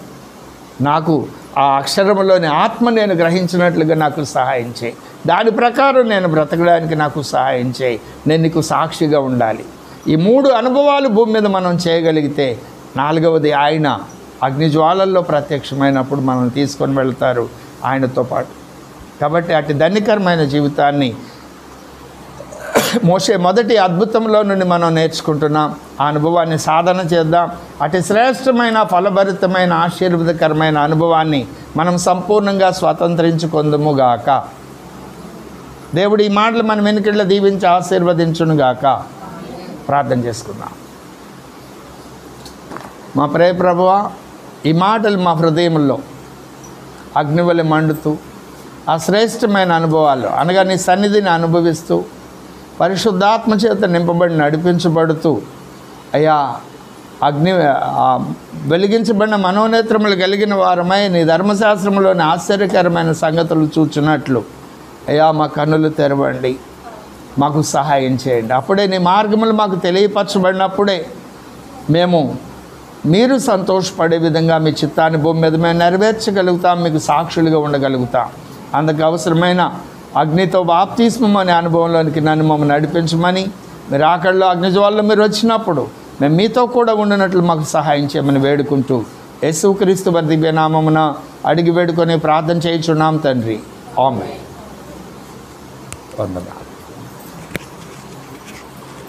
నాకు ఆ అక్షరములోని ఆత్మ నేను గ్రహించినట్లుగా నాకు సహాయం చేయి, దాని ప్రకారం నేను బ్రతకడానికి నాకు సహాయం చేయి, నేను నీకు సాక్షిగా ఉండాలి. ఈ 3 అనుభవాలు భూమి మీద మనం చేయగలిగితే, 4వది ఆయన అగ్నిజ్వాలల్లో ప్రత్యక్షమైనప్పుడు మనం తీసుకొని వెళ్తారు ఆయనతో పాటు. కాబట్టి అటు ధన్యకరమైన జీవితాన్ని మోషే మొదటి అద్భుతంలో నుండి మనం నేర్చుకుంటున్నాం. ఆ అనుభవాన్ని సాధన చేద్దాం. అటు శ్రేష్టమైన ఫలభరితమైన ఆశీర్వాదకరమైన అనుభవాన్ని మనం సంపూర్ణంగా స్వతంత్రించుకొందుముగాక. దేవుడు ఈ మాటలు మన వెనుకల్లో దీవించి ఆశీర్వదించునుగాక. ప్రార్థన చేసుకుందాం. మా ప్రియ ప్రభువా, ఈ మాటలు మా హృదయంలో అగ్నివలె మండుతూ ఆ శ్రేష్టమైన అనుభవాలు అనగా నీ సన్నిధిని అనుభవిస్తూ పరిశుద్ధాత్మ చేత నింపబడి నడిపించబడుతూ, అయ్యా వెలిగించబడిన మనోనేత్రములు కలిగిన వారమై నీ ధర్మశాస్త్రంలోని ఆశ్చర్యకరమైన సంగతులు చూచున్నట్లు అయ్యా మా కన్నులు తెరవండి, మాకు సహాయం చేయండి. అప్పుడే నీ మార్గములు మాకు తెలియపరచబడినప్పుడే మీరు సంతోషపడే విధంగా మీ చిత్తాన్ని భూమి మీద మేము నెరవేర్చగలుగుతాం, మీకు సాక్షులుగా ఉండగలుగుతాం. అందుకు అవసరమైన అగ్నితో బాప్తిస్మం అనే అనుభవంలోనికి నన్ను మమ్మల్ని నడిపించమని, మీరు ఆకళ్ళలో అగ్నిజ్వాలలో మీరు వచ్చినప్పుడు మేము మీతో కూడా ఉండినట్లు మాకు సహాయం చేయమని వేడుకుంటూ యేసుక్రీస్తు వారి దివ్య నామమున అడిగి వేడుకొని ప్రార్థన చేయుచున్నాం తండ్రి. ఆమేన్. వందనాలు.